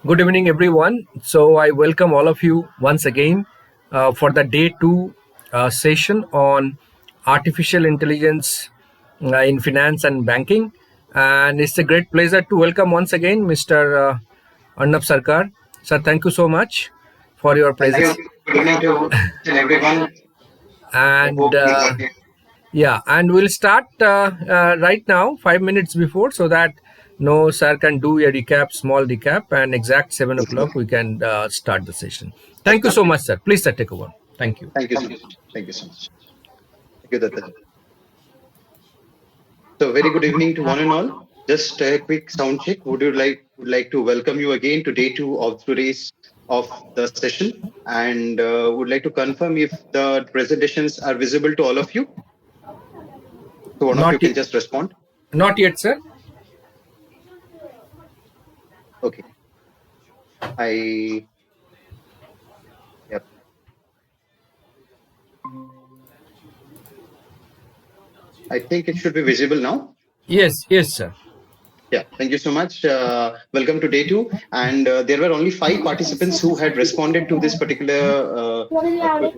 Good evening, everyone. So, I welcome all of you once again for the day two session on artificial intelligence in finance and banking. And it's a great pleasure to welcome once again Mr. Arnab Sarkar. Sir, thank you so much for your Thank presence. you. Good evening to everyone. I And hope you got yeah, and we'll start right now, 5 minutes before, so that no sir can do a recap, small recap, and exact 7 o'clock we can start the session. Thank you so much, sir. Please, sir, take over. Thank you. Thank you so much. Thank you so much. Thank you, Datta. So very good evening to one and all. Just a quick sound check. Would like to welcome you again to day two of today's of the session, and would like to confirm if the presentations are visible to all of you. So one of you Not can yet, just respond. not yet, sir. Okay. I Yep. I think it should be visible now. Yes, yes, sir. Yeah, thank you so much. Welcome to day two. And there were only 5 participants who had responded to this particular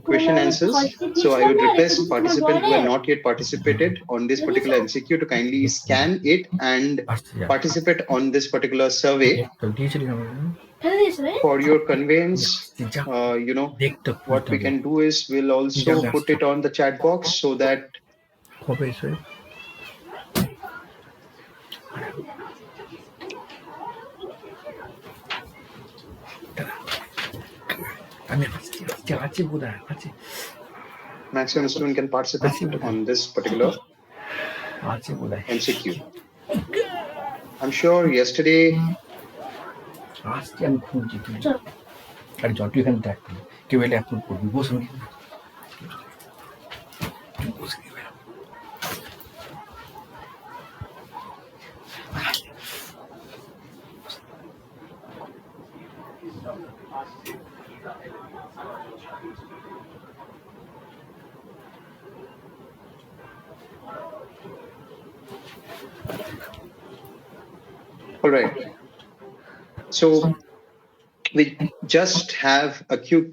question answers. So I would request participants who have not yet participated on this particular MCQ to kindly scan it and participate on this particular survey. For your conveyance, what we can do is we'll also put it on the chat box so that maximum student can participate on this particular MCQ. I'm sure yesterday All right. So we just have a quick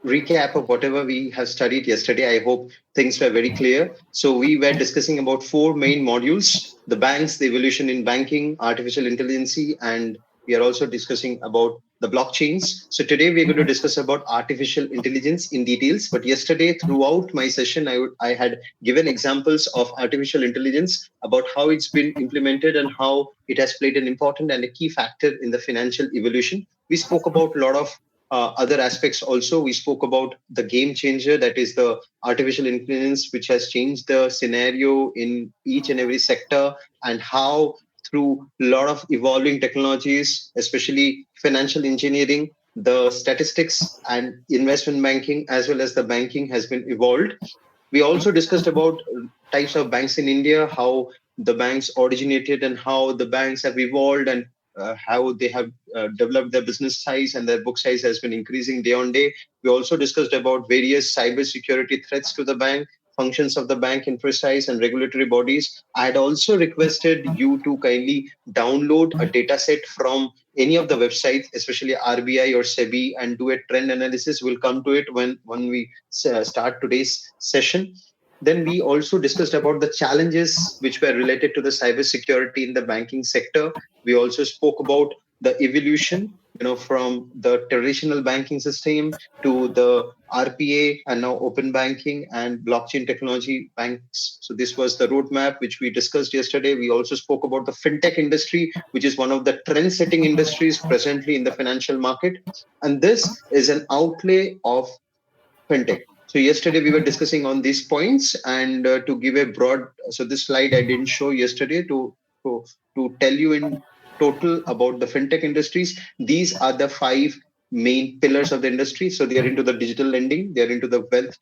recap of whatever we have studied yesterday. I hope things were very clear. So we were discussing about four main modules: the banks, the evolution in banking, artificial intelligence, and we are also discussing about the blockchains. So today we're going to discuss about artificial intelligence in details. But yesterday, throughout my session, I had given examples of artificial intelligence about how it's been implemented and how it has played an important and a key factor in the financial evolution. We spoke about a lot of other aspects also. We spoke about the game changer, that is the artificial intelligence, which has changed the scenario in each and every sector, and how through a lot of evolving technologies, especially financial engineering, the statistics and investment banking, as well as the banking has been evolved. We also discussed about types of banks in India, how the banks originated and how the banks have evolved, and how they have developed their business size, and their book size has been increasing day on day. We also discussed about various cyber security threats to the bank, functions of the bank in precise and regulatory bodies. I had also requested you to kindly download a data set from any of the websites, especially RBI or SEBI, and do a trend analysis. We'll come to it when we start today's session. Then we also discussed about the challenges which were related to the cybersecurity in the banking sector. We also spoke about the evolution, from the traditional banking system to the RPA and now open banking and blockchain technology banks. So this was the roadmap which we discussed yesterday. We also spoke about the fintech industry, which is one of the trend-setting industries presently in the financial market. And this is an outlay of fintech. So yesterday we were discussing on these points, and to give a broad, so this slide I didn't show yesterday to to tell you in total about the fintech industries. These are the five main pillars of the industry. So they are into the digital lending, they are into the wealth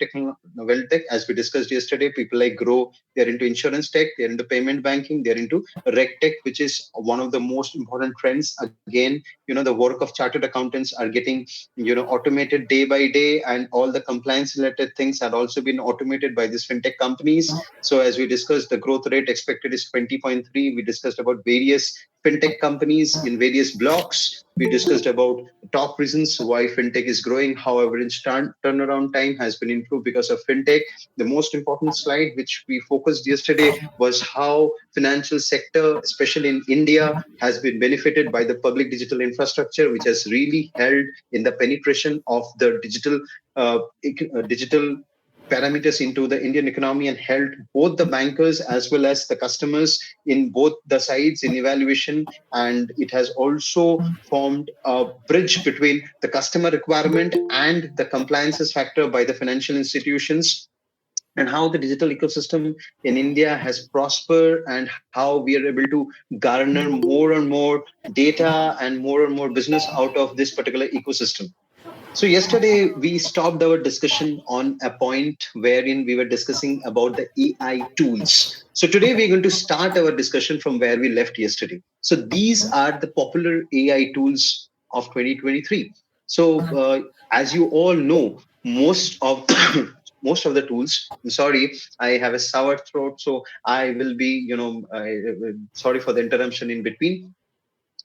tech, as we discussed yesterday. People like Grow, they are into insurance tech, they are into payment banking, they are into reg tech, which is one of the most important trends. Again, the work of chartered accountants are getting automated day by day, and all the compliance related things are also been automated by these fintech companies. So as we discussed, the growth rate expected is 20.3. We discussed about various fintech companies in various blocks. We discussed about top reasons why fintech is growing, how average turnaround time has been improved because of fintech. The most important slide which we focused yesterday was how financial sector, especially in India, has been benefited by the public digital infrastructure, which has really held in the penetration of the digital parameters into the Indian economy and helped both the bankers as well as the customers in both the sides in evaluation. And it has also formed a bridge between the customer requirement and the compliances factor by the financial institutions, and how the digital ecosystem in India has prospered, and how we are able to garner more and more data and more business out of this particular ecosystem. So yesterday we stopped our discussion on a point wherein we were discussing about the AI tools. So today we're going to start our discussion from where we left yesterday. So these are the popular AI tools of 2023. So as you all know, most of most of the tools. I'm sorry, I have a sour throat, so I will be, sorry for the interruption in between.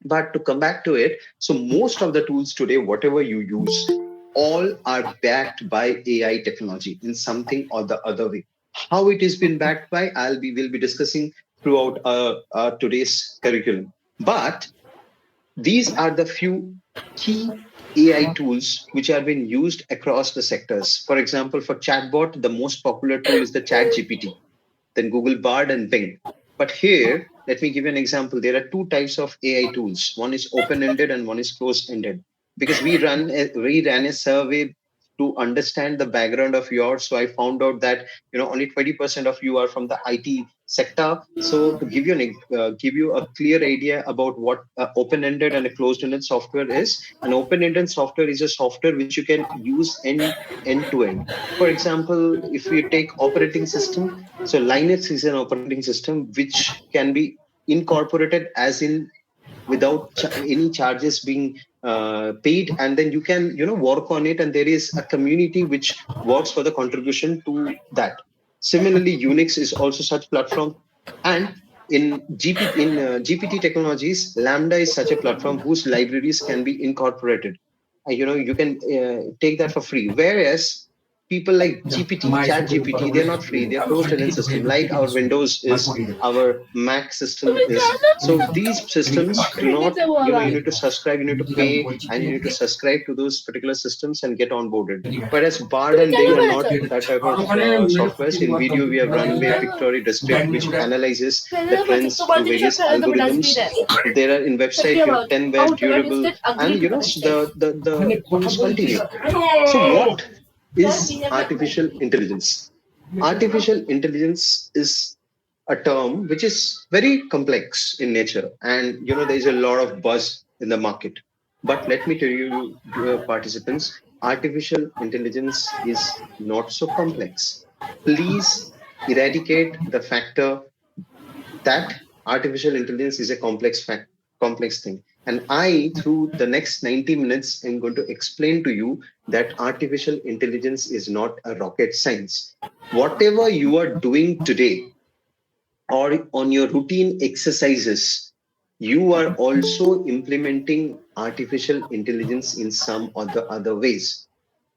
But to come back to it, so most of the tools today, whatever you use, all are backed by AI technology in something or the other way. How it has been backed by, will be discussing throughout today's curriculum. But these are the few key AI tools which are being used across the sectors. For example, for chatbot, the most popular tool is the Chat GPT, then Google Bard and Bing. But here, let me give you an example. There are two types of AI tools. One is open-ended and one is closed-ended. Because we ran a survey to understand the background of yours. So I found out that only 20% of you are from the IT sector. So to give you a clear idea about what open-ended and a closed-ended software is, an open-ended software is a software which you can use end to end. For example, if you take operating system, so Linux is an operating system which can be incorporated as in without any charges being paid, and then you can work on it, and there is a community which works for the contribution to that. Similarly, Unix is also such platform, and in GPT technologies, Lambda is such a platform whose libraries can be incorporated. You can take that for free. Whereas people like GPT, Chat GPT, they're not free. They're closed-ended system, like our Windows is, our Mac system is. So these systems do not, you need to subscribe, you need to pay, and you need to subscribe to those particular systems and get onboarded. Whereas Bard and Bing are not that type of softwares. In video, we have Runway, Pictory, Descript, which analyzes the trends through various algorithms. There are in website, you have 10 web, durable, and the tools continue. So what is artificial intelligence? Artificial intelligence is a term which is very complex in nature, and there is a lot of buzz in the market. But let me tell you, dear participants, artificial intelligence is not so complex. Please eradicate the factor that artificial intelligence is a complex thing. And I, through the next 90 minutes, am going to explain to you that artificial intelligence is not a rocket science. Whatever you are doing today or on your routine exercises, you are also implementing artificial intelligence in some or the other ways.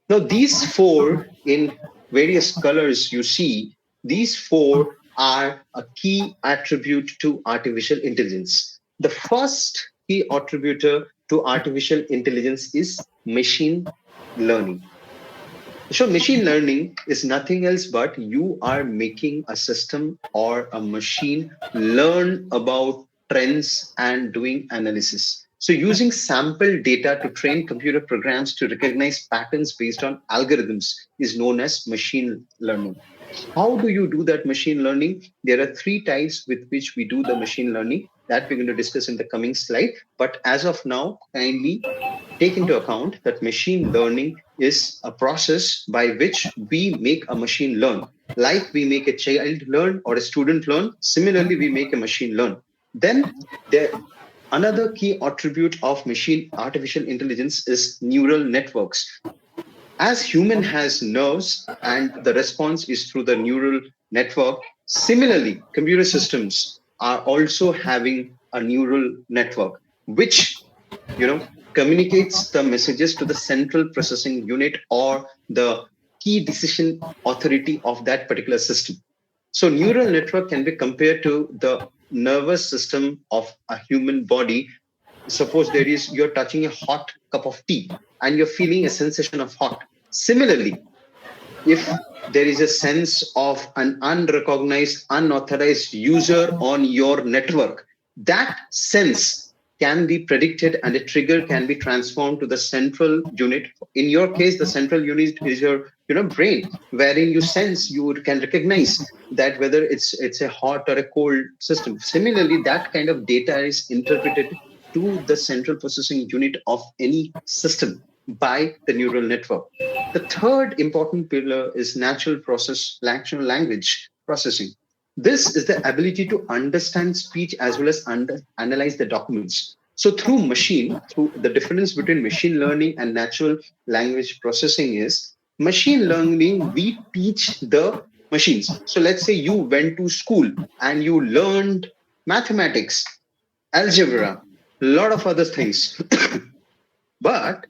Now, these four in various colors you see, these four are a key attribute to artificial intelligence. The first key attributor to artificial intelligence is machine learning. So, machine learning is nothing else but you are making a system or a machine learn about trends and doing analysis. So, using sample data to train computer programs to recognize patterns based on algorithms is known as machine learning. How do you do that machine learning? There are three types with which we do the machine learning that we're going to discuss in the coming slide. But as of now, kindly take into account that machine learning is a process by which we make a machine learn. Like we make a child learn or a student learn, similarly, we make a machine learn. Then there another key attribute of machine artificial intelligence is neural networks. As human has nerves and the response is through the neural network, similarly, computer systems are also having a neural network, which communicates the messages to the central processing unit or the key decision authority of that particular system. So neural network can be compared to the nervous system of a human body. Suppose you're touching a hot cup of tea and you're feeling a sensation of hot. Similarly, if there is a sense of an unrecognized, unauthorized user on your network, that sense can be predicted and a trigger can be transformed to the central unit. In your case, the central unit is your brain, wherein you sense, you can recognize that whether it's a hot or a cold system. Similarly, that kind of data is interpreted to the central processing unit of any system by the neural network. The third important pillar is natural language processing. This is the ability to understand speech as well as analyze the documents. So through the difference between machine learning and natural language processing is machine learning, we teach the machines. So let's say you went to school and you learned mathematics, algebra, a lot of other things. But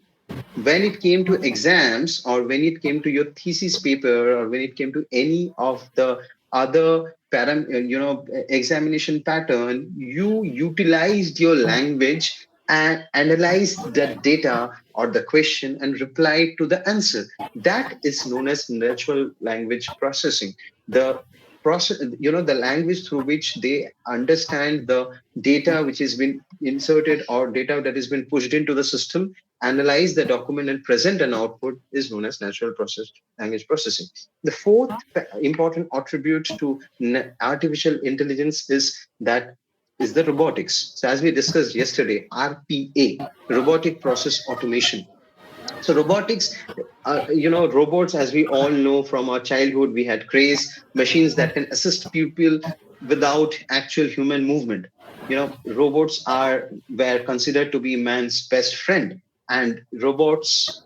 when it came to exams or when it came to your thesis paper or when it came to any of the other examination pattern, you utilized your language and analyzed the data or the question and replied to the answer. That is known as natural language processing. The the language through which they understand the data which has been inserted or data that has been pushed into the system, analyze the document and present an output, is known as natural process language processing. The fourth important attribute to artificial intelligence is the robotics. So as we discussed yesterday, RPA, robotic process automation. So robotics, robots, as we all know from our childhood, we had craze, machines that can assist people without actual human movement. Robots were considered to be man's best friend, and robotics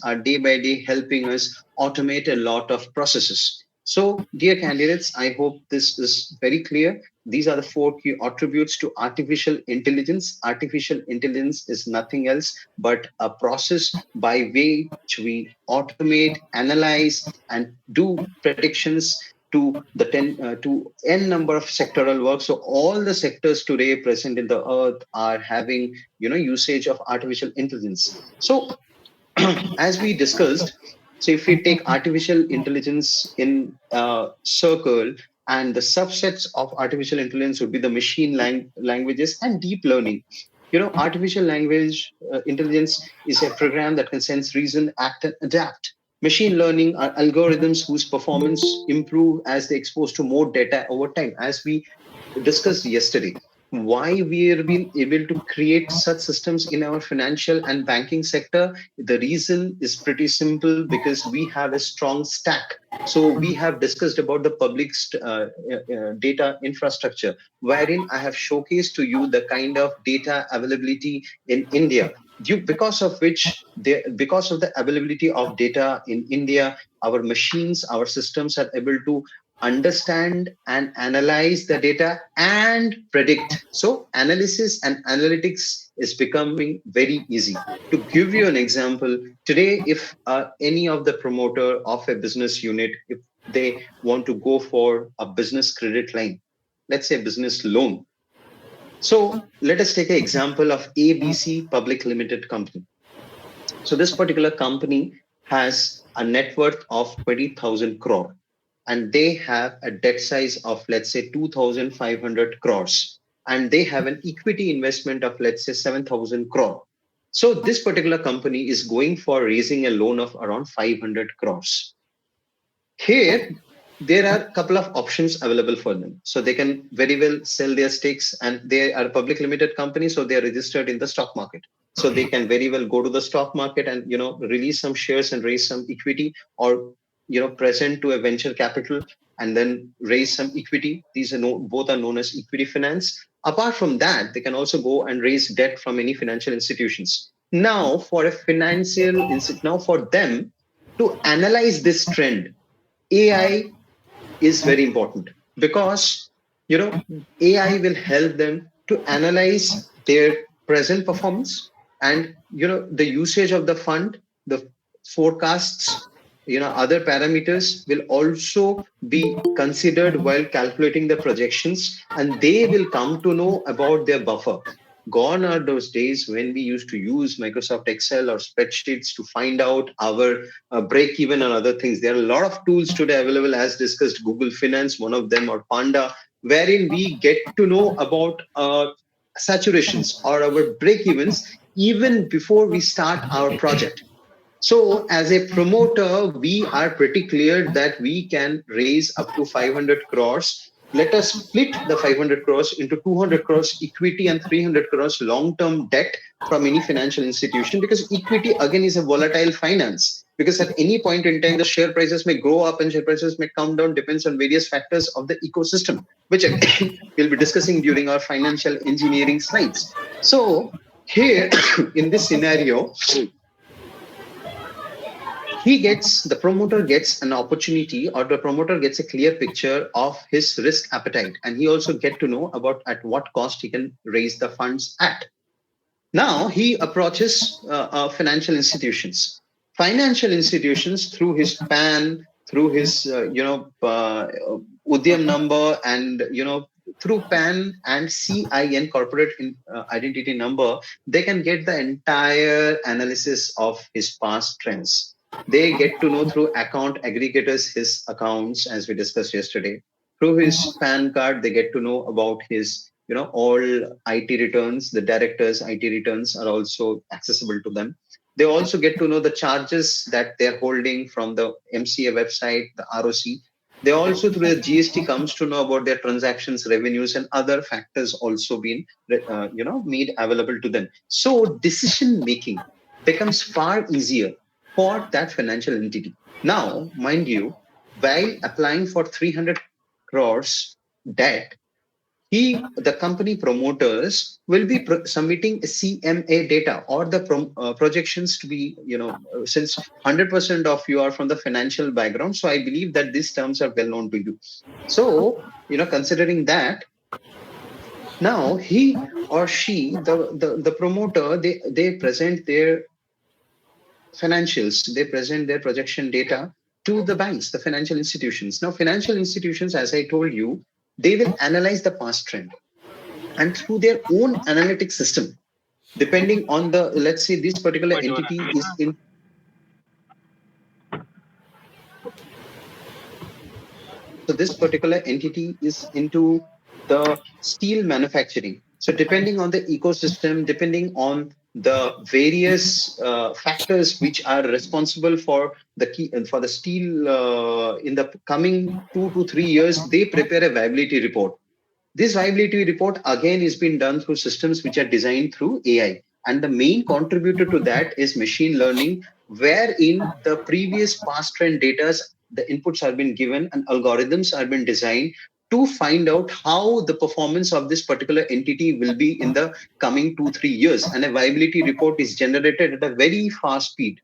are day by day helping us automate a lot of processes. So, dear candidates, I hope this is very clear. These are the four key attributes to artificial intelligence. Artificial intelligence is nothing else but a process by which we automate, analyze, and do predictions to the to n number of sectoral work. So all the sectors today present in the earth are having usage of artificial intelligence. So as we discussed, so if we take artificial intelligence in a circle, and the subsets of artificial intelligence would be the machine languages and deep learning. Artificial language intelligence is a program that can sense, reason, act, and adapt. Machine learning are algorithms whose performance improve as they expose to more data over time. As we discussed yesterday, why we have been able to create such systems in our financial and banking sector, the reason is pretty simple, because we have a strong stack. So we have discussed about the public data infrastructure, wherein I have showcased to you the kind of data availability in India, because of which because of the availability of data in India, our machines, our systems are able to understand and analyze the data and predict. So analysis and analytics is becoming very easy. To give you an example, today, if any of the promoter of a business unit, if they want to go for a business credit line, let's say business loan. So let us take an example of ABC Public Limited Company. So this particular company has a net worth of 20,000 crore, and they have a debt size of, let's say, 2,500 crores, and they have an equity investment of, let's say, 7,000 crore. So this particular company is going for raising a loan of around 500 crores. Here, there are a couple of options available for them. So they can very well sell their stakes, and they are a public limited company, so they are registered in the stock market. So they can very well go to the stock market and release some shares and raise some equity, or present to a venture capital and then raise some equity. These are both are known as equity finance. Apart from that, they can also go and raise debt from any financial institutions. Now, for a now for them to analyze this trend, AI is very important, because AI will help them to analyze their present performance, and the usage of the fund, the forecasts, other parameters will also be considered while calculating the projections, and they will come to know about their buffer. Gone are those days when we used to use Microsoft Excel or spreadsheets to find out our break even and other things. There are a lot of tools today available, as discussed, Google Finance, one of them, or Panda, wherein we get to know about saturations or our break evens even before we start our project. So, as a promoter, we are pretty clear that we can raise up to 500 crores. Let us split the 500 crores into 200 crores equity and 300 crores long term debt from any financial institution, because equity again is a volatile finance. Because at any point in time, the share prices may go up and share prices may come down, depends on various factors of the ecosystem, which again we'll be discussing during our financial engineering slides. So, here in this scenario, the promoter gets an opportunity, or the promoter gets a clear picture of his risk appetite, and he also get to know about at what cost he can raise the funds at. Now he approaches financial institutions. Financial institutions, through his PAN, through his Udyam number, and through PAN and CIN, corporate identity number, they can get the entire analysis of his past trends. They get to know through account aggregators his accounts, as we discussed yesterday. Through his PAN card, they get to know about his all IT returns. The directors' IT returns are also accessible to them. They also get to know the charges that they're holding from the MCA website, the ROC. They also, through the GST, comes to know about their transactions, revenues, and other factors also being made available to them. So decision making becomes far easier for that financial entity. Now, mind you, while applying for 300 crores debt, the company promoters will be submitting a CMA data, or the projections to be, since 100% of you are from the financial background, so I believe that these terms are well known to you. So, considering that, now he or she, the promoter, they present their financials, they present their projection data to the banks, the financial institutions. Now, financial institutions, as I told you, they will analyze the past trend, and through their own analytic system, depending on the, let's say this particular entity is in, so this particular entity is into the steel manufacturing. So depending on the ecosystem, depending on the various factors which are responsible for the key and for the steel in the coming 2 to 3 years, they prepare a viability report. This viability report again is being done through systems which are designed through AI. And the main contributor to that is machine learning, wherein the previous past trend data, the inputs have been given and algorithms have been designed to find out how the performance of this particular entity will be in the coming 2, 3 years. And a viability report is generated at a very fast speed.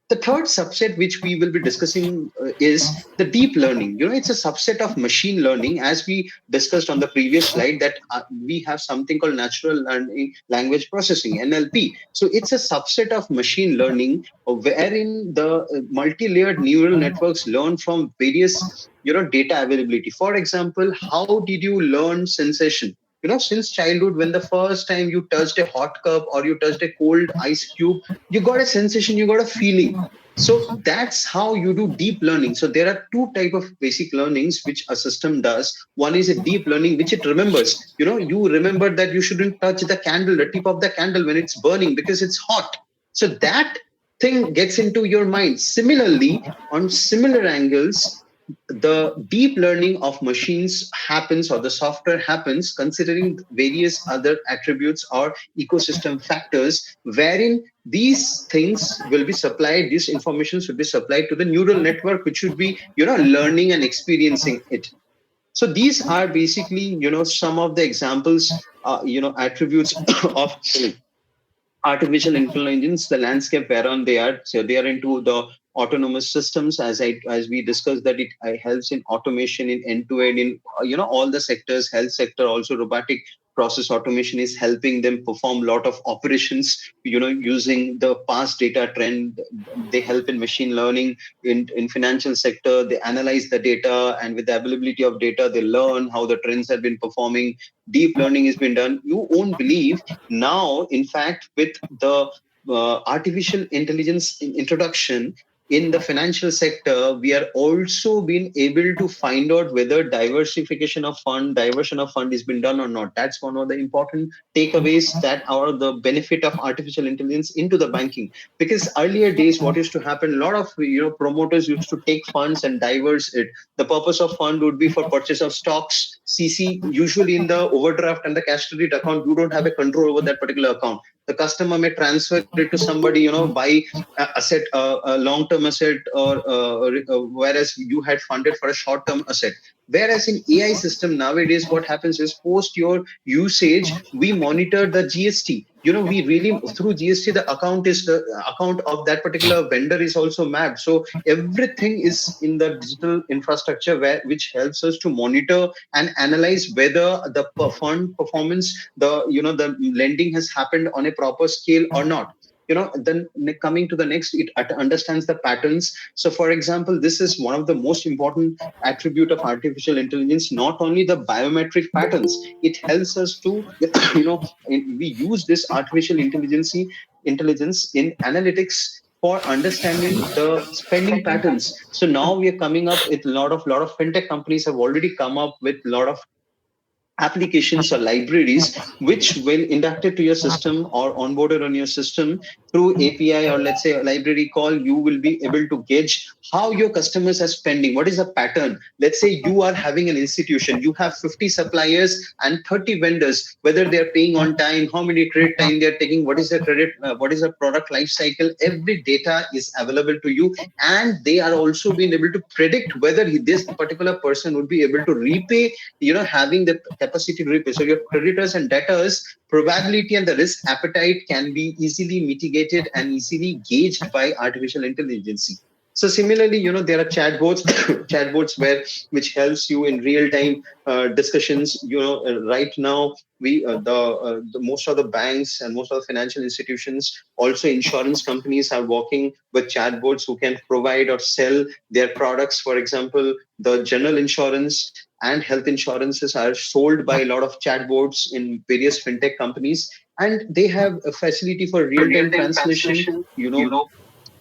The third subset which we will be discussing is the deep learning. It's a subset of machine learning, as we discussed on the previous slide, that we have something called natural learning language processing, NLP. So it's a subset of machine learning wherein the multi-layered neural networks learn from various data availability. For example, how did you learn sensation? Since childhood, when the first time you touched a hot cup or you touched a cold ice cube, you got a sensation, you got a feeling. So that's how you do deep learning. So there are two type of basic learnings which a system does. One is a deep learning, which it remembers. You remember that you shouldn't touch the candle, the tip of the candle, when it's burning because it's hot. So that thing gets into your mind. Similarly, on similar angles, the deep learning of machines happens, or the software happens, considering various other attributes or ecosystem factors, wherein these things will be supplied, this information should be supplied to the neural network, which should be learning and experiencing it. So these are basically some of the examples, attributes of artificial intelligence, the landscape whereon they are. So they are into the autonomous systems, as we discussed, that it helps in automation, in end to end, in all the sectors, health sector, also robotic process automation is helping them perform a lot of operations, using the past data trend. They help in machine learning. In financial sector, they analyze the data, and with the availability of data, they learn how the trends have been performing. Deep learning has been done. You won't believe now, in fact, with the artificial intelligence introduction in the financial sector, we are also being able to find out whether diversion of fund has been done or not. That's one of the important takeaways that are the benefit of artificial intelligence into the banking. Because earlier days, what used to happen, a lot of promoters used to take funds and diverse it. The purpose of fund would be for purchase of stocks, CC. Usually in the overdraft and the cash credit account, you don't have a control over that particular account. The customer may transfer it to somebody, buy asset, a long-term asset, or whereas you had funded for a short-term asset. Whereas in AI system nowadays, what happens is post your usage, we monitor the GST. We really, through GST, the account of that particular vendor is also mapped. So everything is in the digital infrastructure, which helps us to monitor and analyze whether the fund performance, the lending has happened on a proper scale or not. Then coming to the next, it understands the patterns. So for example, this is one of the most important attribute of artificial intelligence. Not only the biometric patterns, it helps us to we use this artificial intelligence in analytics for understanding the spending patterns. So now we are coming up with a lot of fintech companies have already come up with a lot of applications or libraries which will inducted to your system or onboarded on your system through API, or let's say a library call. You will be able to gauge how your customers are spending. What is the pattern? Let's say you are having an institution, you have 50 suppliers and 30 vendors, whether they are paying on time, how many credit time they are taking, what is the what is the product life cycle. Every data is available to you, and they are also being able to predict whether this particular person would be able to repay, having the capacity to repay. So your creditors and debtors probability and the risk appetite can be easily mitigated and easily gauged by artificial intelligence. So similarly, there are chatbots, chatbots which helps you in real time discussions. Right now the most of the banks and most of the financial institutions, also insurance companies, are working with chatbots who can provide or sell their products. For example, the general insurance and health insurances are sold by a lot of chatbots in various fintech companies, and they have a facility for real time translation.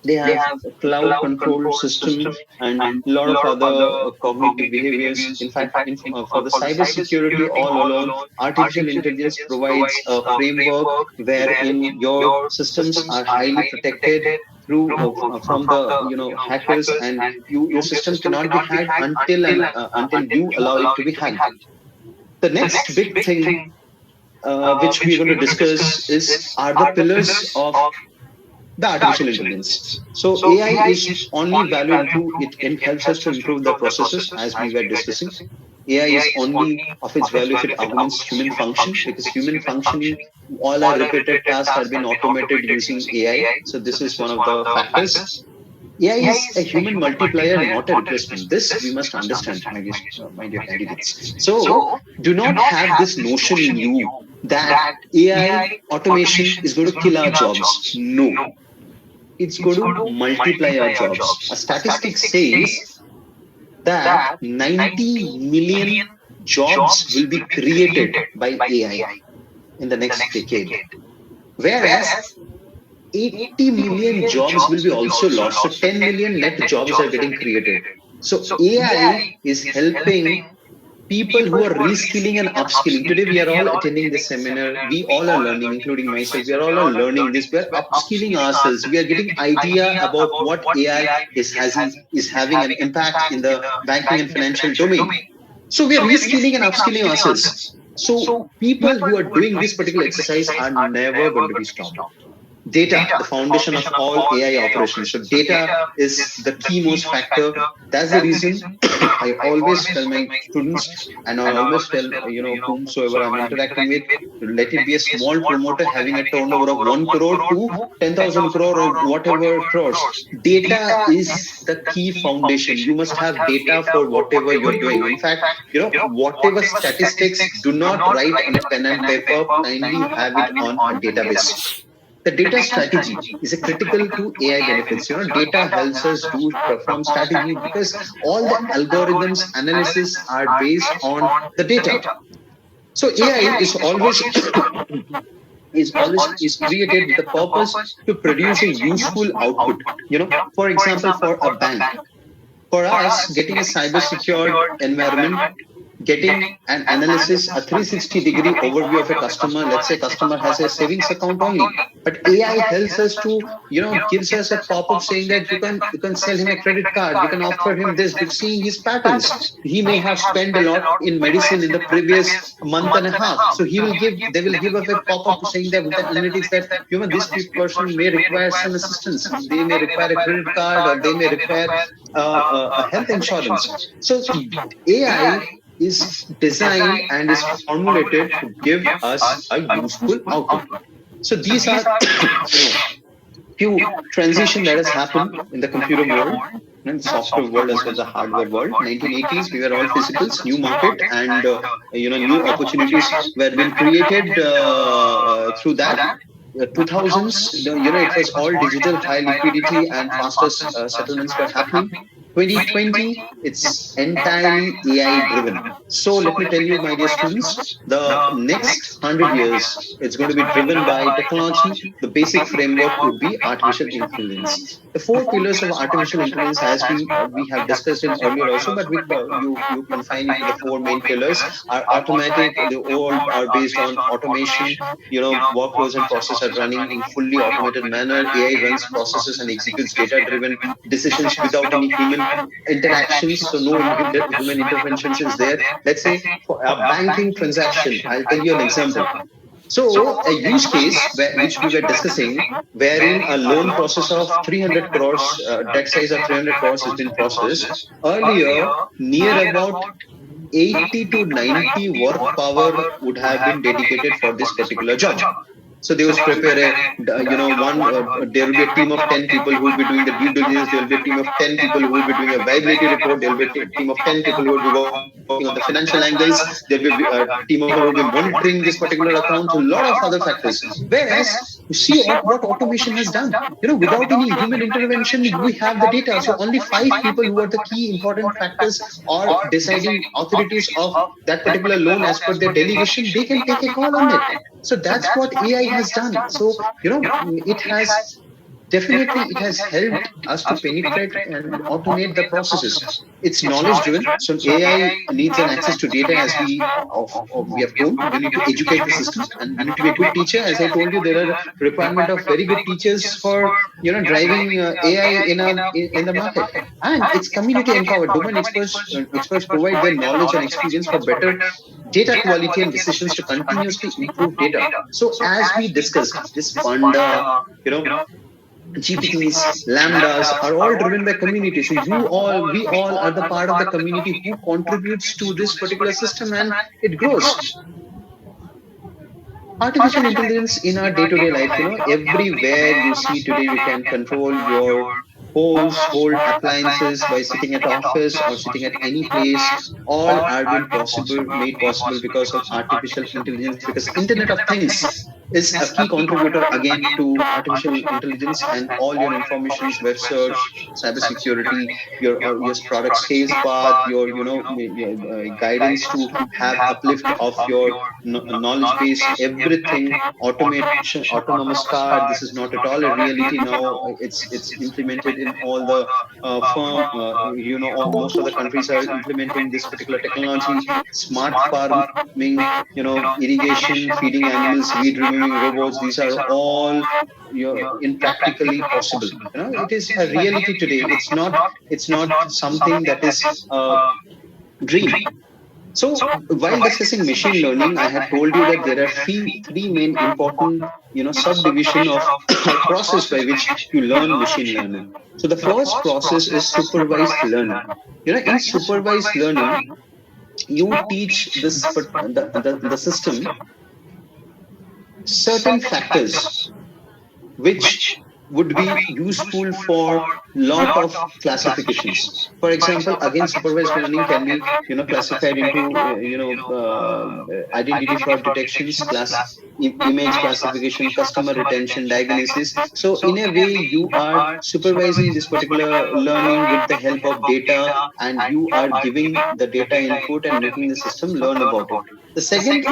They have a cloud control system and a lot of other cognitive behaviors. In fact, for the cyber security all alone, artificial intelligence provides a framework wherein your systems are highly protected through from the hackers, and your system cannot be hacked until you allow it to be hacked. The next big thing which we're going to discuss is are the pillars of the artificial intelligence. So AI is only valid to it helps us to improve the processes, as we were discussing. AI is only of its value if it augments human function, because human functioning, all our repeated tasks have been automated using AI. So this is one of the factors. AI is a human multiplier, not a replacement. This we must understand, my dear candidates. So do not have this notion in you that AI automation is going to kill our jobs. No, it's going to multiply our jobs. A statistic says that 90 million jobs will be created by AI in the next decade, whereas 80 million jobs will be also lost. So 10 million net jobs are getting created. So AI is helping people who are reskilling and upskilling. Today, we are all attending this seminar. We all are learning, including myself. We are all are learning this. We are upskilling ourselves. We are getting idea about what AI is having an impact in the banking and financial domain. So we are reskilling and upskilling ourselves. So people who are doing this particular exercise are never going to be stopped. Data, the foundation of all AI operations. So data is the key most factor. That's the reason I always tell my students, and I always tell whomsoever I'm interacting with, let it be a small promoter having a turnover of 1 crore to 10,000 crore or whatever crores. Data is the key foundation. You must have data for whatever you're doing. In fact, whatever statistics, do not write on a pen and paper. Kindly have it on a database. The data strategy is a critical to AI benefits. Data helps us do perform strategy because all the algorithms analysis are based on the data. So AI is created with the purpose to produce a useful output. For example, for a bank, for us, getting a cyber secured environment, getting an analysis, a 360-degree overview of a customer. Let's say customer has a savings account only, but AI helps us to, gives us a pop-up saying that you can sell him a credit card, you can offer him this, because seeing his patterns. He may have spent a lot in medicine in the previous month and a half. So they will give us a pop-up saying that with the analytics that, this person may require some assistance. They may require a credit card, or they may require a health insurance. So AI is designed and is formulated to give us a useful output. So these are few transition that has happened in the computer world and software world as well as the hardware world. 1980s, we were all physicals, new market, and new opportunities were being created through that. 2000s, it was all digital, high liquidity, and faster settlements were happening. 2020, it's entirely AI driven. So let me tell you, my dear students, the next 100 years, it's going to be driven by technology. The basic framework would be artificial intelligence. The four pillars of artificial intelligence, as we have discussed in earlier also, but you confine it to the four main pillars, are automatic. They all are based on automation. Workflows and processes are running in fully automated manner. AI runs processes and executes data-driven decisions without any human interactions. So no human interventions is there. Let's say for a banking transaction, I'll tell you an example. So a use case which we were discussing, wherein a loan process of 300 crores, debt size of 300 crores has been processed. Earlier, near about 80 to 90 work power would have been dedicated for this particular job. So they will prepare there will be a team of 10 people who will be doing the due diligence. There will be a team of 10 people who will be doing a viability report. There will be a team of 10 people who will be working on the financial angles. There will be a team of people who will be monitoring this particular account. So a lot of other factors. Whereas you see what automation has done. Without any human intervention, we have the data. So only 5 people who are the key important factors or deciding authorities of that particular loan as per their delegation, they can take a call on it. So that's what AI has done. So, it has helped us to penetrate and automate the processes. It's knowledge driven. So AI needs an access to data, as we have told. You need to educate the system, and you need to be a good teacher. As I told you, there are requirement of very good teachers for driving AI in the market. And it's community empowered. Domain experts provide their knowledge and experience for better data quality and decisions to continuously improve data. So as we discussed, this Panda, GPTs, Lambdas are all driven by community. So we all are the part of the community who contributes to this particular system, and it grows. Artificial intelligence in our day-to-day life, everywhere you see today, you can control your household appliances by sitting at office or sitting at any place. All are being made possible because of artificial intelligence, because Internet of Things is a key contributor again to artificial intelligence, and all your informations, web search, cybersecurity, your product sales path, your guidance to have uplift of your knowledge base, everything, automation, autonomous car. This is not at all a reality now. It's implemented in all the firm. Most of the countries are implementing this particular technology. Smart farming, irrigation, feeding animals, weed removing robots. These are all in practically possible. It is a reality today. It's not something that is a dream. So while discussing machine learning, I had told you that there are three main important, subdivision of or process by which you learn machine learning. So the first process is supervised learning. In supervised learning, you teach the system certain factors which would be useful for lot of classifications. For example, again, supervised learning can be classified into identity fraud detections, image classification, customer retention, diagnosis. So in a way, you are supervising this particular learning with the help of data, and you are giving the data input and making the system learn about it. The second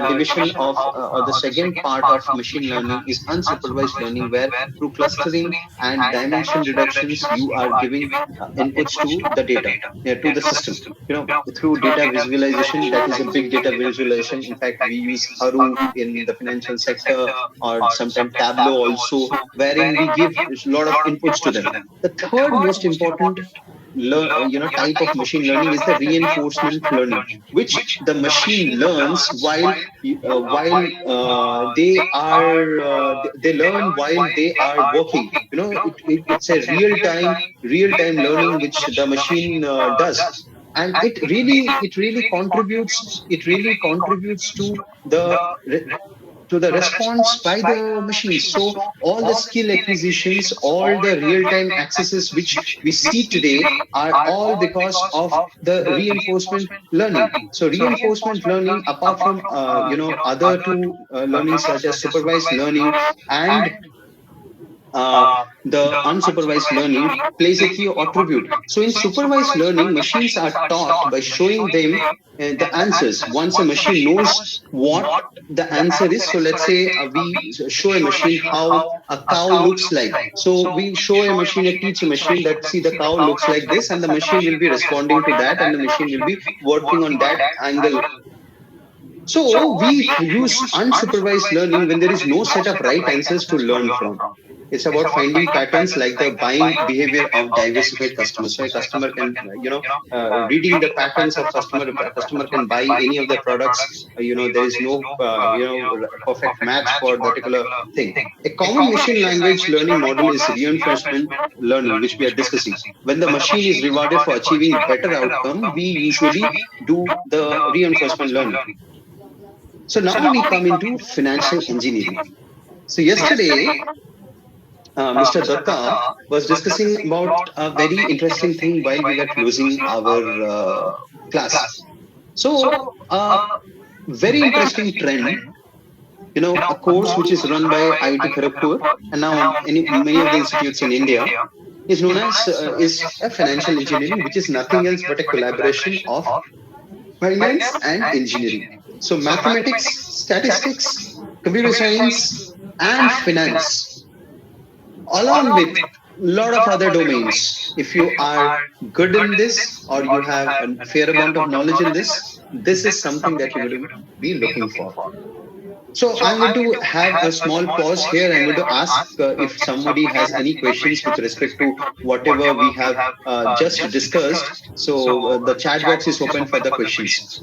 division of or the second part of machine learning is unsupervised learning, where through clustering and dimension reductions, you are giving inputs to the data, to the system. Through data visualization, that is a big data visualization. In fact, we use Hadoop in the financial sector, or sometimes Tableau also, wherein we give a lot of inputs to them. The third most important type of machine learning is the reinforcement learning, which the machine learns while they learn while they are working. It's a real time learning which the machine does, and it really contributes to the response by the machines. So all the skill acquisitions, all the real-time accesses which we see today are all because of the reinforcement learning. So reinforcement learning, apart from other two learnings such as supervised learning and uh, the unsupervised learning, plays a key attribute. So in supervised learning, machines are taught by showing them the answers. Once a machine knows what the answer is, so let's say we show a machine how a cow looks like. So we show a machine, teach a machine that, see, the cow looks like this, and the machine will be responding to that, and the machine will be working on that angle. So we use unsupervised learning when there is no set of right answers to learn from. It's about finding patterns like the buying behavior of diversified customers. So a customer can, reading the patterns of customer can buy any of the products. There is no, perfect match for that particular thing. A common machine language learning model is reinforcement learning, which we are discussing. When the machine is rewarded for achieving better outcome, we usually do the reinforcement learning. So now we come into financial engineering. So yesterday, Mr. Datta was discussing about a very interesting thing while we were closing our class. So, very interesting trend. A course which is run by IIT Kharagpur and now many of the institutes in India is known as is a financial engineering, which is nothing else but a collaboration of finance and engineering. So mathematics, statistics, computer science, and finance, along with a lot of other domains. If you are good in this, or you have a fair amount of knowledge in this is something that you're going to be looking for. So I'm going to have a small pause here. I'm going to ask if somebody has any questions with respect to whatever we have just discussed. So the chat box is open for the questions.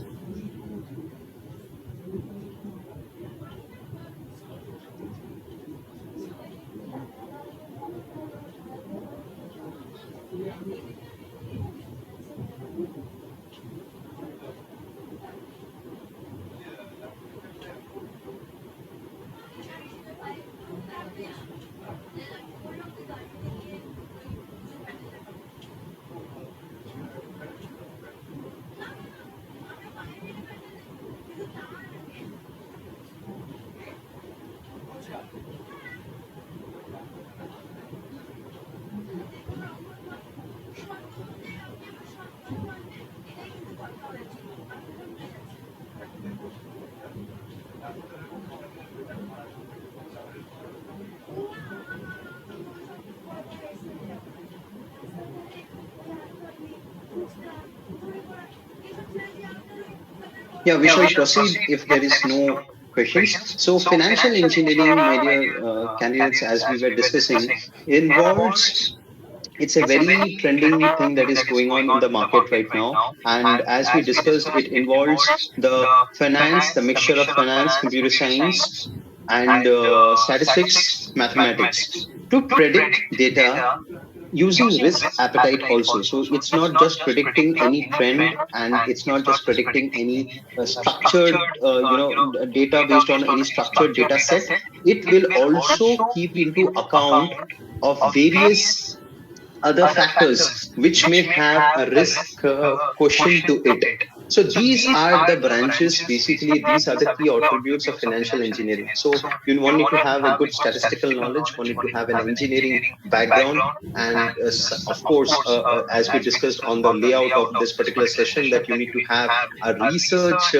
Yeah, we shall proceed if there is no questions. So financial engineering, my dear candidates, as we were discussing, involves it's a very trending thing that is going on in the market right now. And as we discussed, it involves the finance, the mixture of finance, computer science, and statistics, mathematics to predict data using risk appetite also. So it's not just predicting any trend, and it's not just predicting any structured data based on any structured data set. It will also keep into account of various other factors which may have a risk quotient to it. So these are the branches, basically, these are the key attributes of financial engineering. So you one need to have a good statistical knowledge, one need to have an engineering background, and of course, as we discussed on the layout of this particular session, that you need to have a research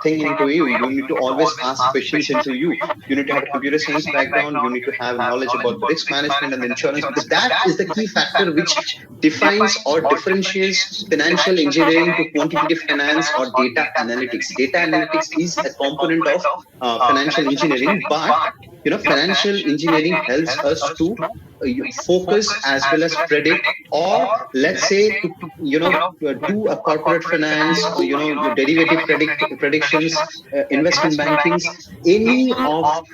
thing into you. You need to always ask questions into you. You need to have a computer science background. You need to have knowledge about the risk management and the insurance, because that is the key factor which defines or differentiates financial engineering to quantitative finance or data analytics. Data analytics is a component of financial engineering, but financial engineering helps us to focus as well as predict, or let's say to do a corporate finance, or your derivative predictions, investment bankings. Any of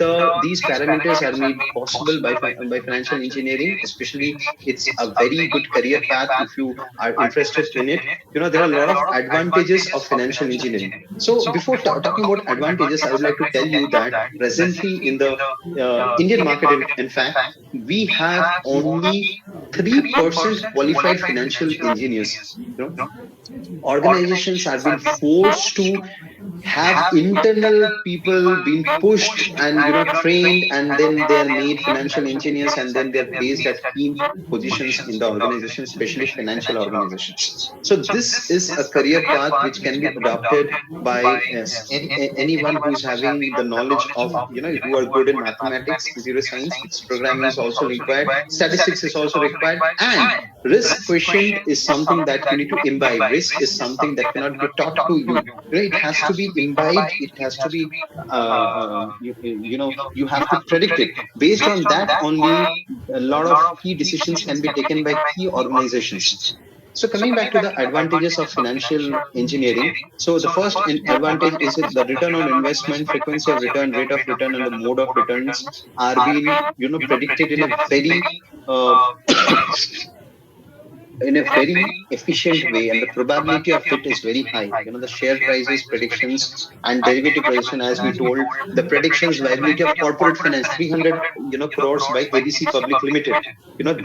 these parameters are made possible by financial engineering. Especially, it's a very good career path if you are interested in it. There are a lot of advantages of financial engineering. So before talking about advantages, I would like to tell you that presently in the Indian market, in fact, we have only 3% qualified financial engineers. Organizations are being forced to have internal people being pushed and trained, and then they are made financial engineers, and then they're placed at key positions in the organization, especially financial organizations. So this is a career path which can be adopted by anyone who's having the knowledge of, who are good in mathematics, computer science, because programming is also required, statistics is also required, and risk quotient is something that you need to imbibe. Risk is something that cannot be taught to you. It has to be imbibed. It has to be, you have to predict it. Based on that, only a lot of key decisions can be taken by key organizations. So coming back to the advantages of financial engineering. So the first advantage is that the return on investment, frequency of return, rate of return, and the mode of returns are being, predicted uh, in a very efficient way, and the probability of it is very high. The share prices predictions and derivative prediction, as we told, the predictions viability of corporate finance, 300 crores by ABC Public Limited.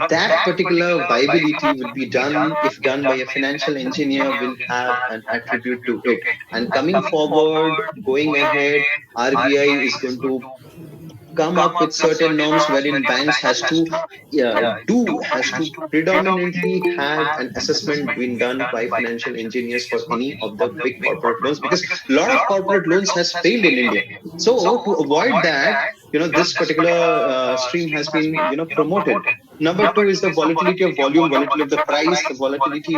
That particular viability will be done, if done by a financial engineer, will have an attribute to it. And coming forward, going ahead, RBI is going to come up with certain norms wherein banks has to predominantly have an assessment being done by financial engineers for any of the big corporate loans, because a lot of corporate loans has failed in India. So to avoid that, this particular stream has been promoted. Number two is the volatility of volume, volatility of the price. The volatility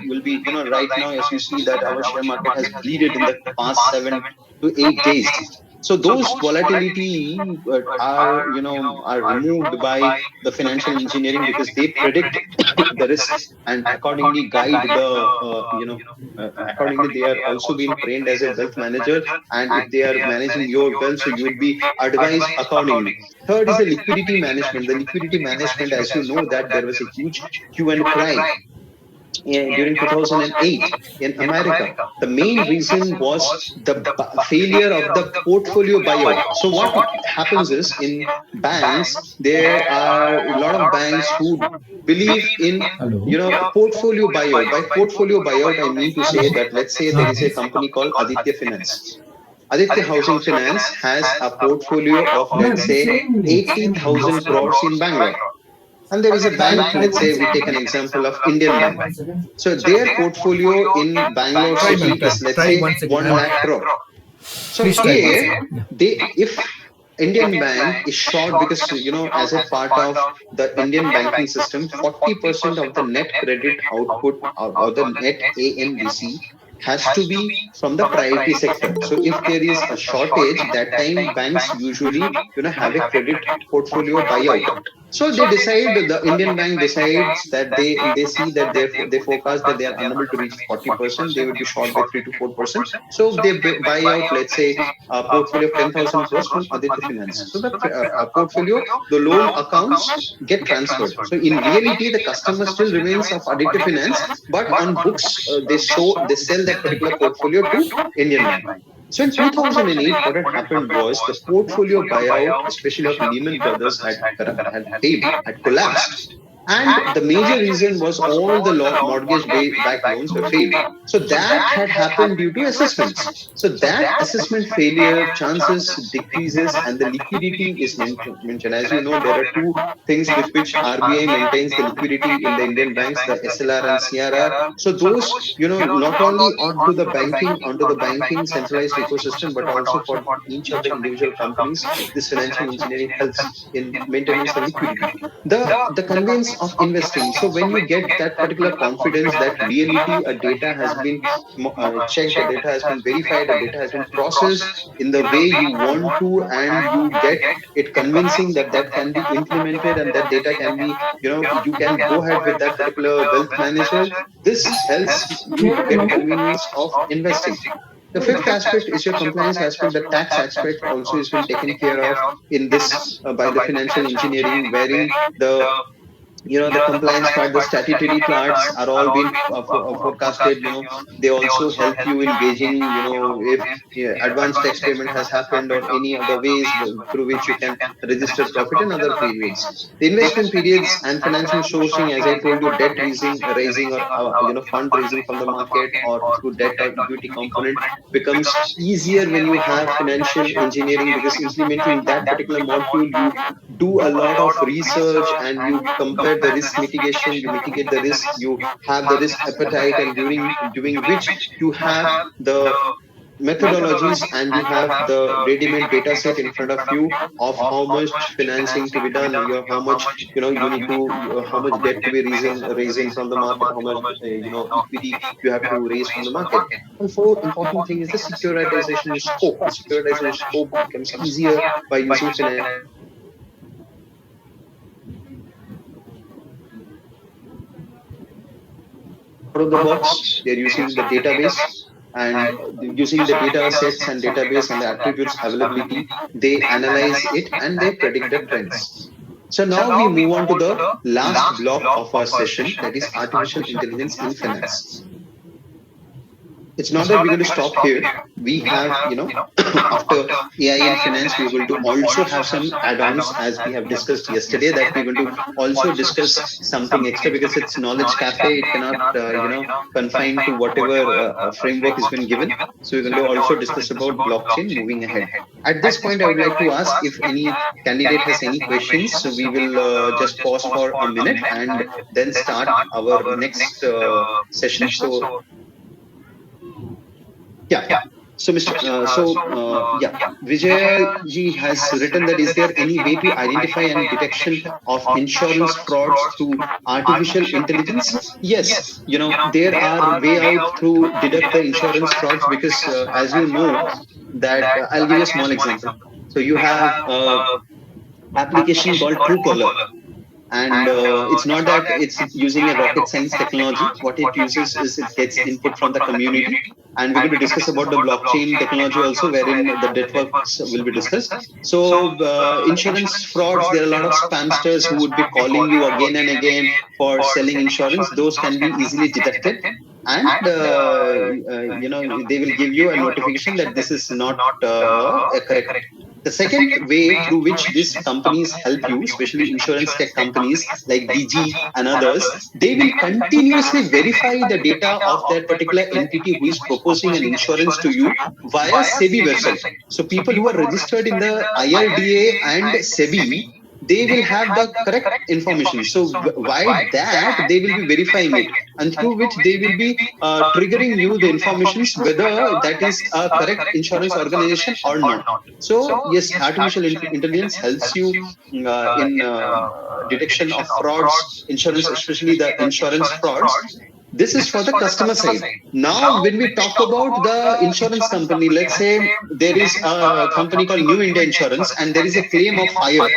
will be, right now, as you see that our share market has bleeded in the past 7 to 8 days. So those volatility are removed by the financial engineering, because they predict the risk and accordingly guide the accordingly they are also being trained as a wealth manager, and if they are managing your wealth, so you will be advised accordingly. Third is the liquidity management. The liquidity management, as you know, that there was a huge hue and cry during 2008 in America. The main reason was the failure of the portfolio buyout. So what happens is, in banks, there are a lot of banks who believe in portfolio buyout. By portfolio buyout, I mean to say that, let's say there is a company called Aditya Finance. Aditya Housing Finance has a portfolio of, let's say, 80,000 crores in Bangalore. And there is a bank, let's say we take an example of Indian Bank. So their portfolio in Bangalore Try, ma'am. city Try. is, let's Try say, once again. 1 lakh crore. So Please try once here, again. Yeah. if Indian Bank is short, because as a part of the Indian banking system, 40% of the net credit output, or the net ANBC, has to be from the priority sector. So if there is a shortage, that time banks usually have a credit portfolio buyout. So they decide, the Indian bank decides that they see that they forecast that they are unable to reach 40%, they would be short by 3 to 4%. So they buy out, let's say, a portfolio of 10,000 crores from Aditya Finance. So the portfolio, the loan accounts get transferred. So in reality, the customer still remains of Aditya Finance, but on books they sell that particular portfolio to Indian bank. So in 2008, what had happened was the portfolio buyout, especially of Lehman Brothers, had failed, had collapsed. And the major reason was all the mortgage-backed loans were failed. So that had happened due to assessments. So that assessment failure chances decreases and the liquidity is mentioned. As you know, there are two things with which RBI maintains the liquidity in the Indian banks, the SLR and CRR. So those, not only onto the banking centralized ecosystem, but also for each of the individual companies, this financial engineering helps in maintenance of liquidity. The conveyance of investing. So when you get that particular confidence that reality, a data has been checked, a data has been verified, a data has been processed in the way you want to, and you get it convincing that that can be implemented and that data can be, you can go ahead with that particular wealth manager. This helps you to get convenience of investing. The fifth aspect is your compliance aspect. The tax aspect also has been taken care of in this by the financial engineering, wherein the compliance part, the statutory parts are all being forecasted. They also help you in gauging, if advanced tax payment has happened or any other ways through which you can register profit in other periods. The investment periods and financial sourcing, as I told you, debt raising or fundraising from the market or through debt or equity component becomes easier when you have financial engineering, because implementing that particular module, you do a lot of research and you compare the risk mitigation, you mitigate the risk, you have the risk appetite, and during which you have the methodologies and you have the ready-made data set in front of you of how much financing to be done, how much, you need to, how much debt to be raising from the market, how much equity you have to raise from the market. And fourth important thing is the securitization scope. The securitization scope becomes easier by using financial engineering. So these are the aspects which out of the box. They're using the database, and using the data sets and database and the attributes availability, they analyze it and they predict the trends. So now we move on to the last block of our session, that is artificial intelligence in finance. It's not that we're going to stop here. We have, after AI in finance, we're going to also have some add-ons, as we have discussed yesterday, that we're going to also discuss something extra, because it's knowledge cafe. It cannot, confine to whatever framework has been given. So we're going to also discuss about blockchain moving ahead. At this point, I would like to ask if any candidate has any questions. So we will just pause for a minute and then start our next session. So yeah. So, Vijay ji has written that, is there any way to identify and detection of insurance frauds through artificial intelligence? Yes, there are way out to detect the insurance frauds, because as you know that, I'll give you a small example. So you have application called Truecaller, and it's not that it's using a rocket science technology. What it uses is it gets input from the community, and we're going to discuss about the blockchain technology also, wherein the networks will be discussed. So insurance frauds, there are a lot of spamsters who would be calling you again and again for selling insurance. Those can be easily detected, and they will give you a notification that this is not correct. The second way through which these companies help you, especially insurance tech companies like DG and others, they will continuously verify the data of that particular entity who is proposing an insurance to you via SEBI website. So people who are registered in the IRDA and SEBI, they will have the correct information. So why that, they will be verifying it, and through which they will be triggering you the informations whether that is a correct insurance organization or not. So yes, artificial intelligence helps you in detection of frauds, insurance, especially the insurance frauds. This is for the customer side. Now, when we talk about the insurance company, let's say there is a company called New India Insurance, and there is a claim of fire.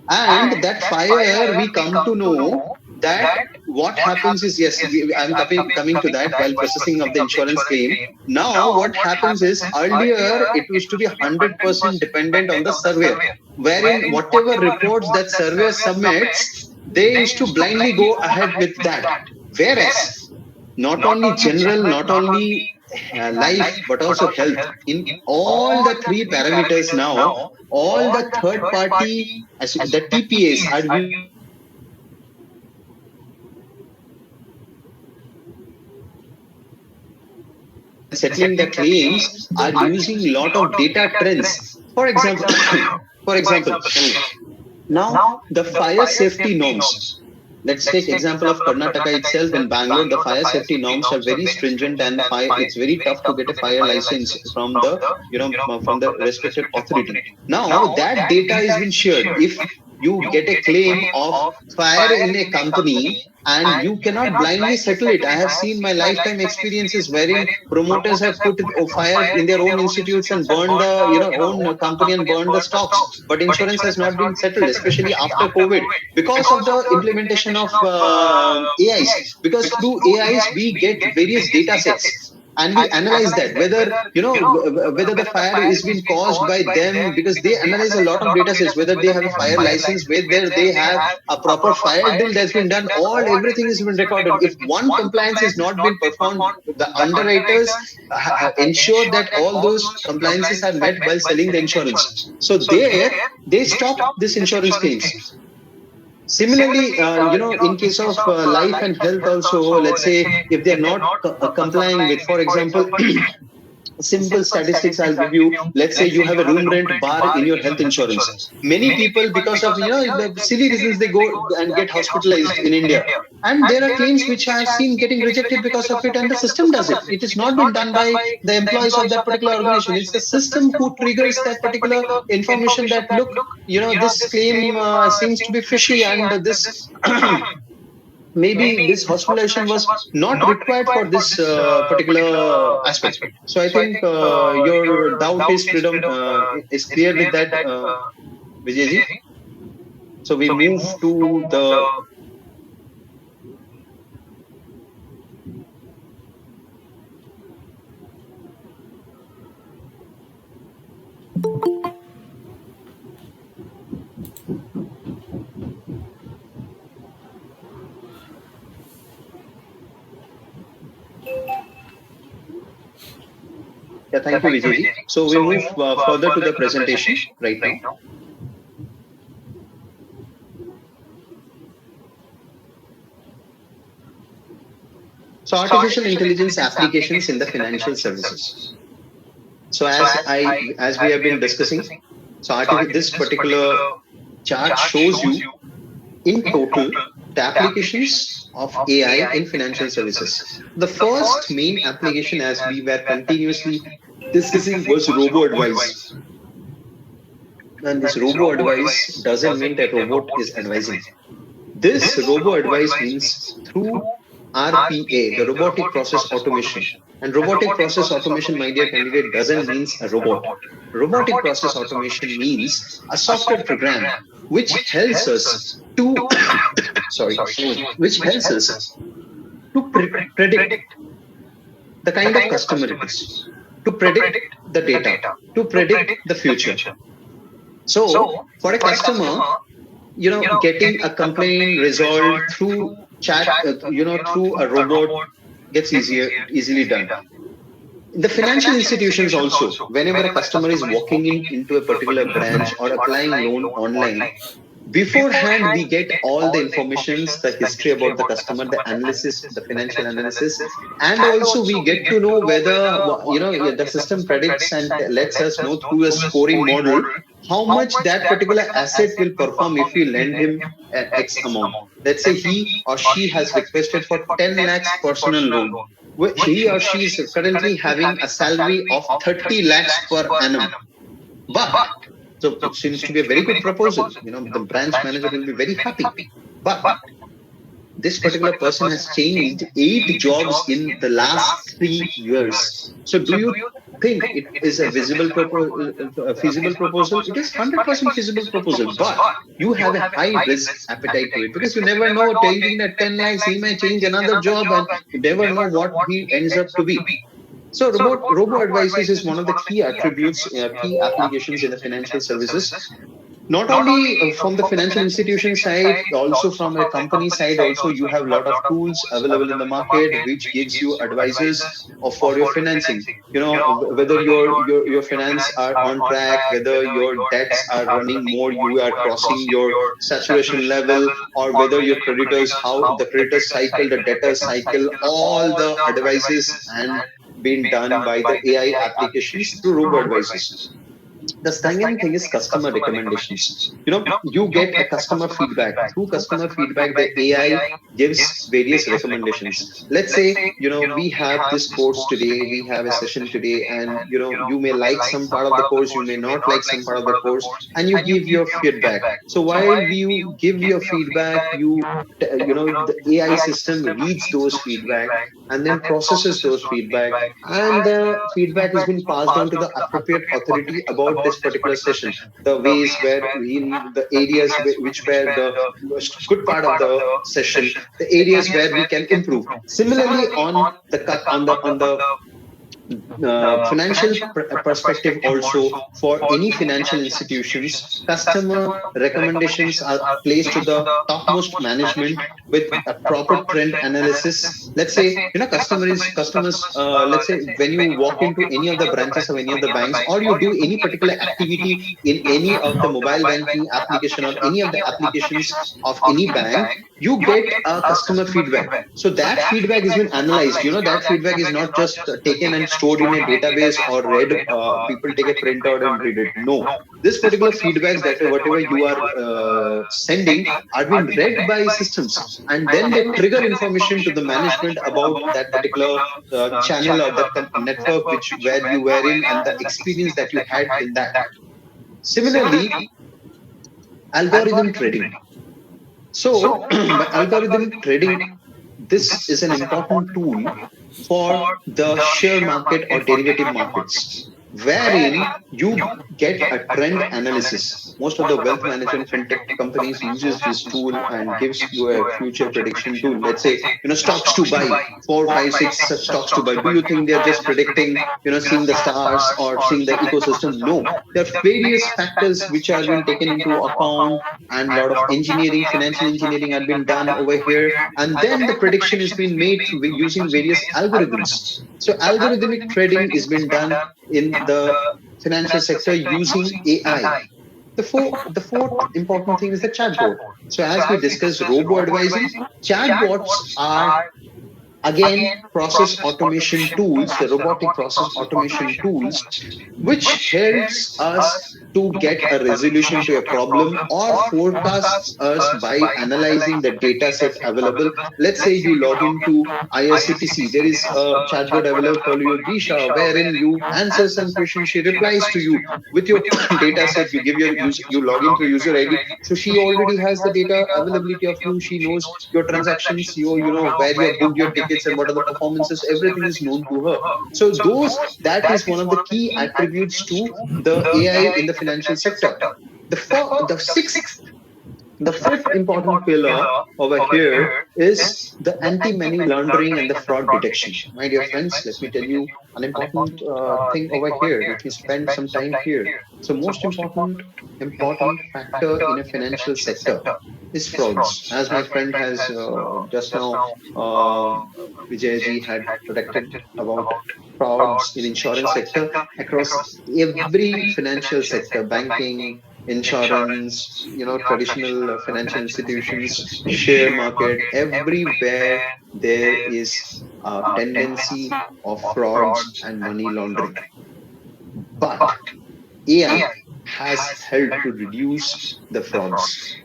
And that fire, we come to know that what happens is, yes, I'm coming to that while processing of the insurance claim. Now what happens is, earlier it used to be 100% dependent on the surveyor, wherein whatever reports that surveyor submits, they used to blindly go ahead with that. Whereas not only general, not only life, but also health, in all the three parameters now, all the third party, as the TPAs, are using a lot of data trends. While settling the claims, are using a lot of data trends. For example, for example, now the fire safety norms. Let's take example of Karnataka itself. In Bangalore, the fire safety norms are very stringent, and fire, it's very tough to get a fire license from the, from the respected authority. Now that data has been shared. If you get a claim of fire in a company and you cannot blindly settle it, I have seen my lifetime experiences wherein promoters have put fire in their own institutes and burned the, own company and burned the stocks, but insurance has not been settled, especially after COVID, because of the implementation of AIs. Because through AIs we get various data sets, and we analyze that whether, whether the fire is being caused by them, because they analyze a lot of data sets, whether they have a fire license, whether they have a proper fire drill that's been done, all everything has been recorded. If one compliance is not been performed, the underwriters ensure that all those compliances are met while selling the insurance. So there they stop this insurance claims. Similarly, in case of life and health also, let's say if they are not complying with, for example, simple statistics I'll give you. Let's say you have a room rent bar in your health insurance. Many people, because of, the silly reasons, they go and get hospitalized in India, and there are claims which I have seen getting rejected because of it, and the system does it. It is not been done by the employees of that particular organization. It's the system who triggers that particular information that, look, this claim seems to be fishy, and this maybe this hospitalization was not required for this particular aspect. So I think your doubt is freedom is clear with that, Vijayji. So we move to the yeah. Thank you, Vijayji. So we move further to the presentation right now. So artificial intelligence applications in the financial services. So as we have been discussing, so this particular chart shows you in total the applications of AI in financial services. The first main application, as we were continuously discussing, was robo advice. And this robo advice doesn't mean that robot is advising. This robo advice means through RPA, the robotic process automation. And robotic process automation, my dear candidate, doesn't mean a robot. Robotic process automation means a software program which helps us to sorry, which helps us to predict the kind of customer it is, to predict the data, to predict the future. So for a customer, getting a complaint resolved through chat, through a robot gets easily done. The financial institutions also, whenever a customer is walking into a particular branch or applying loan online, beforehand we get all the informations, the history about the customer, the analysis, the financial analysis, and also we get to know whether, the system predicts and lets us know through a scoring model how much that particular asset will perform if we lend him X amount. Let's say he or she has requested for 10 lakhs personal loan, which he or she is currently having a salary of 30 lakhs per annum. But so it seems to be a very good proposal. The branch manager will be very happy. But this particular person has changed 8 jobs in the last 3 years. So do you think it is a feasible proposal, it is 100% feasible proposal. But you have a high risk appetite to it, because you never know, taking that 10 lakhs, he may change another job, and you never know what he ends up to be. So robo advisors is one of the key attributes, key applications in the financial services, not only from the financial institution side, also from a company side. Also, you have a lot of tools available in the market which gives you advices of for your financing. You know, whether your finance are on track, whether your debts are running more, you are crossing your saturation level, or whether your creditors, how the creditor cycle, the debtor cycle, all the advices and being done by the AI applications through robo advisors. The second thing is customer recommendations. You know, you get a customer feedback. Through customer feedback, the AI gives various recommendations. Let's say, you know, we have this course today, we have a session today, and you know, you may like some part of the course, you may not like some part of the course, and you give your feedback. So while you give your feedback, you know, the AI system reads those feedback and then processes those feedback, and the feedback has been passed on to the appropriate authority about this particular session, the ways where the areas which were the most good part of the session, the areas where we can improve. Similarly, on the financial perspective also, for any financial institutions, customer recommendations are placed to the topmost management with a proper trend analysis. Let's say, you know, customers, let's say when you walk into any of the branches of any of the banks, or you do any particular activity in any of the mobile banking application or any of the applications of any bank, you get a customer feedback. So that feedback has been analyzed. You know, that feedback is not just taken and stored in a database or read. People take a printout and read it. No, this particular feedbacks, that whatever you are sending, are being read by systems, and then they trigger information to the management about that particular channel or the network which where you were in, and the experience that you had in that. Similarly, algorithm trading. So, by algorithm trading, this is an important tool for the share market or derivative markets, wherein you get a trend analysis. Most of the wealth management fintech companies uses this tool and gives you a future prediction tool. Let's say, you know, stocks to buy, 4, 5, 6 such stocks to buy. Do you think they're just predicting, you know, seeing the stars or seeing the ecosystem? No, there are various factors which are being taken into account, and a lot of engineering, financial engineering had been done over here, and then the prediction has been made through using various algorithms. So algorithmic trading has been done in the financial sector using AI. The fourth important thing is the chatbot. So as we discussed robo advising, chatbots are again process automation tools, the robotic process automation tools, which helps us to get a resolution to a problem or forecasts us by analyzing the data set available. Let's say you log into IRCTC, there is a chatbot available called Yogisha, wherein you answer some questions, she replies to you with your data set. You give your you log into user ID, so she already has the data availability of you. She knows your transactions, you know where you have booked your tickets and what are the performances. Everything is known to her. So that is one of the key attributes to the AI in the financial sector. The sixth, the fifth important pillar over here is the anti-money laundering and the fraud detection. My dear friends, let me tell you an important thing over here. Let me spend some time here. So most important factor in a financial sector is frauds. As my friend has just now, Vijayji had predicted about frauds in insurance sector across every financial sector, banking, insurance, you know, traditional financial institutions, share market, everywhere there is a tendency of frauds and money laundering. But AI has helped to reduce the frauds.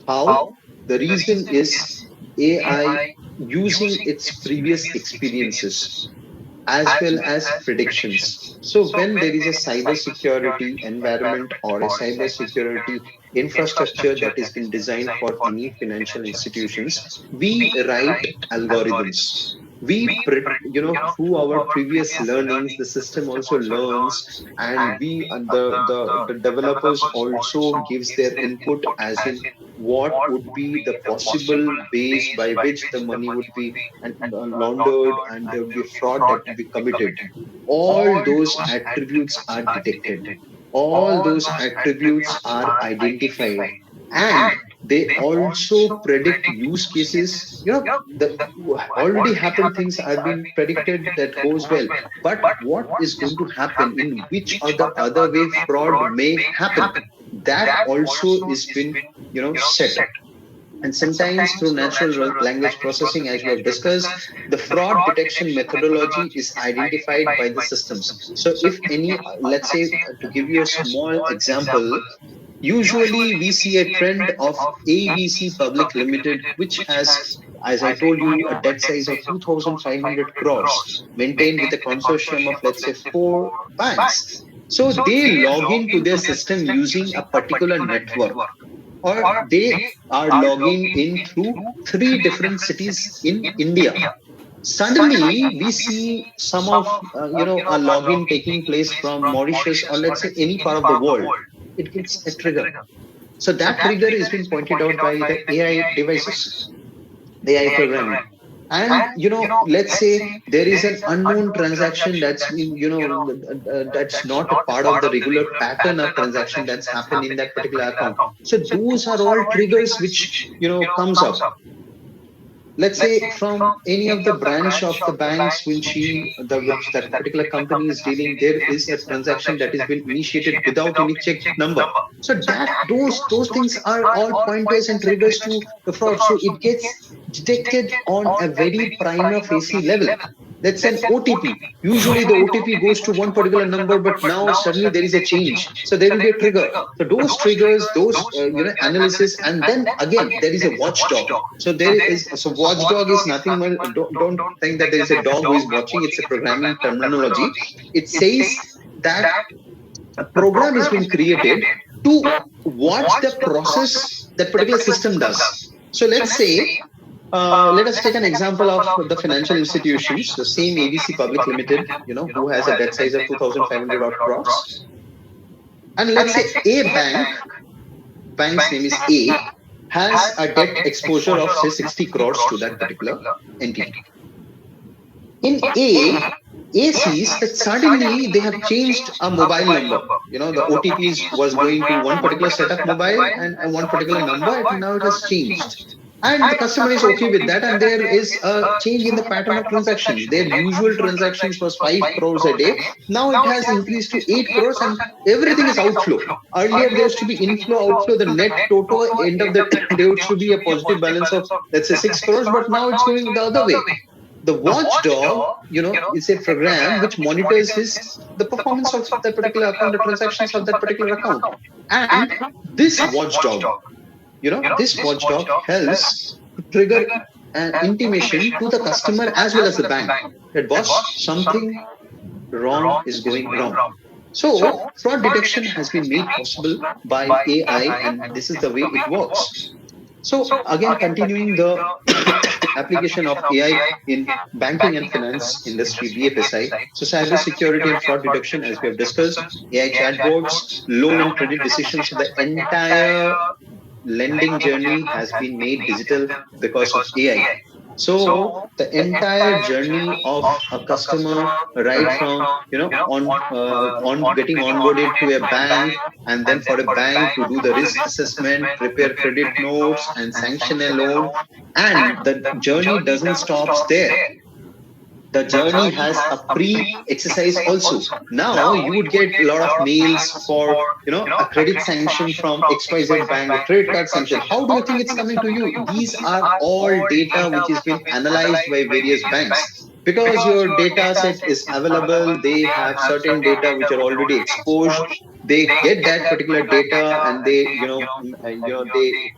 How? The reason is AI using its previous experiences as well as predictions. So when there is a cybersecurity environment or a cybersecurity infrastructure that has been designed for any financial institutions, we write algorithms. through our previous learnings, the system also learns, and the developers also gives their input, as in what would be the possible ways by which the money would be laundered, and there would be fraud that would be committed. All those attributes are detected, all those attributes are identified, and they also predict use cases. The already happened things are being predicted, that goes well, but what is going to happen, in which or the other way fraud may happen, that also is been set. And sometimes through natural language processing, as we have discussed, the fraud detection methodology is identified by the systems. So if any, let's say, to give you a small example, usually we see a trend of ABC Public Limited, which has, as I told you, a debt size of 2,500 crores, maintained with a consortium of, let's say, four banks. So they log into their system using a particular network, or they are logging in through three different cities in India. Suddenly, we see some of a login taking place from Mauritius, or let's say any part of the world. It gets a trigger. So that trigger has been pointed out by the AI devices, the AI programming. And let's say there is an unknown transaction that's been, that's not a part of the regular pattern of transaction that's happened in that particular account. So those are all triggers which comes up. Let's say from any of the branch of the banks which that particular company is dealing, there is a transaction that has been initiated without any check number. So that those things are all pointers and triggers to the fraud. So it gets detected on a very prima facie level. That's an OTP. Usually the OTP goes to one particular number, but now suddenly there is a change. So there will be a trigger. So those triggers, those analysis, and then again there is a watchdog. So watchdog is nothing more. Don't think that there is a dog who is watching. It's a programming terminology. It says that a program has been created to watch the process that particular system does. So let's say, let us take an example of the financial institutions, the same ABC Public Limited, who has a debt size of 2,500 odd crores. And let's say bank's name is A, has a debt exposure of say 60 crores to that particular entity. In A sees that suddenly they have changed a mobile number. The OTPs was going to one particular set of mobile and one particular number, and now it has changed. And the customer is okay with that, and there is a change in the pattern of transactions. Their usual transactions was 5 crores a day. Now it has increased to 8 crores, and everything is outflow. Earlier there used to be inflow, outflow. The net total end of the day used to be a positive balance of, let's say, 6 crores, but now it's going the other way. The watchdog, is a program which monitors the performance of that particular account, the transactions of that particular account. And this watchdog, this watchdog helps to trigger an intimation to the customer as well as the bank that boss, something wrong is going wrong. So fraud detection has been made possible by AI, and this is the way it works. So again, continuing the application of AI in banking and finance industry, BFSI. So cyber security and fraud detection, as we have discussed, AI chatbots, loan and credit decisions. So the entire lending journey has been made digital because of AI. So the entire journey of a customer, right from on getting onboarded to a bank, and then for a bank to do the risk assessment, prepare credit notes, and sanction a loan, and the journey doesn't stop there. The journey has a pre-exercise also. Now you would get a lot of mails for a credit sanction from XYZ bank, a credit card sanction. How do you think it's coming to you? These are all data which has been analyzed by various banks. Because your data set is available, they have certain data which are already exposed. They get that particular data, and they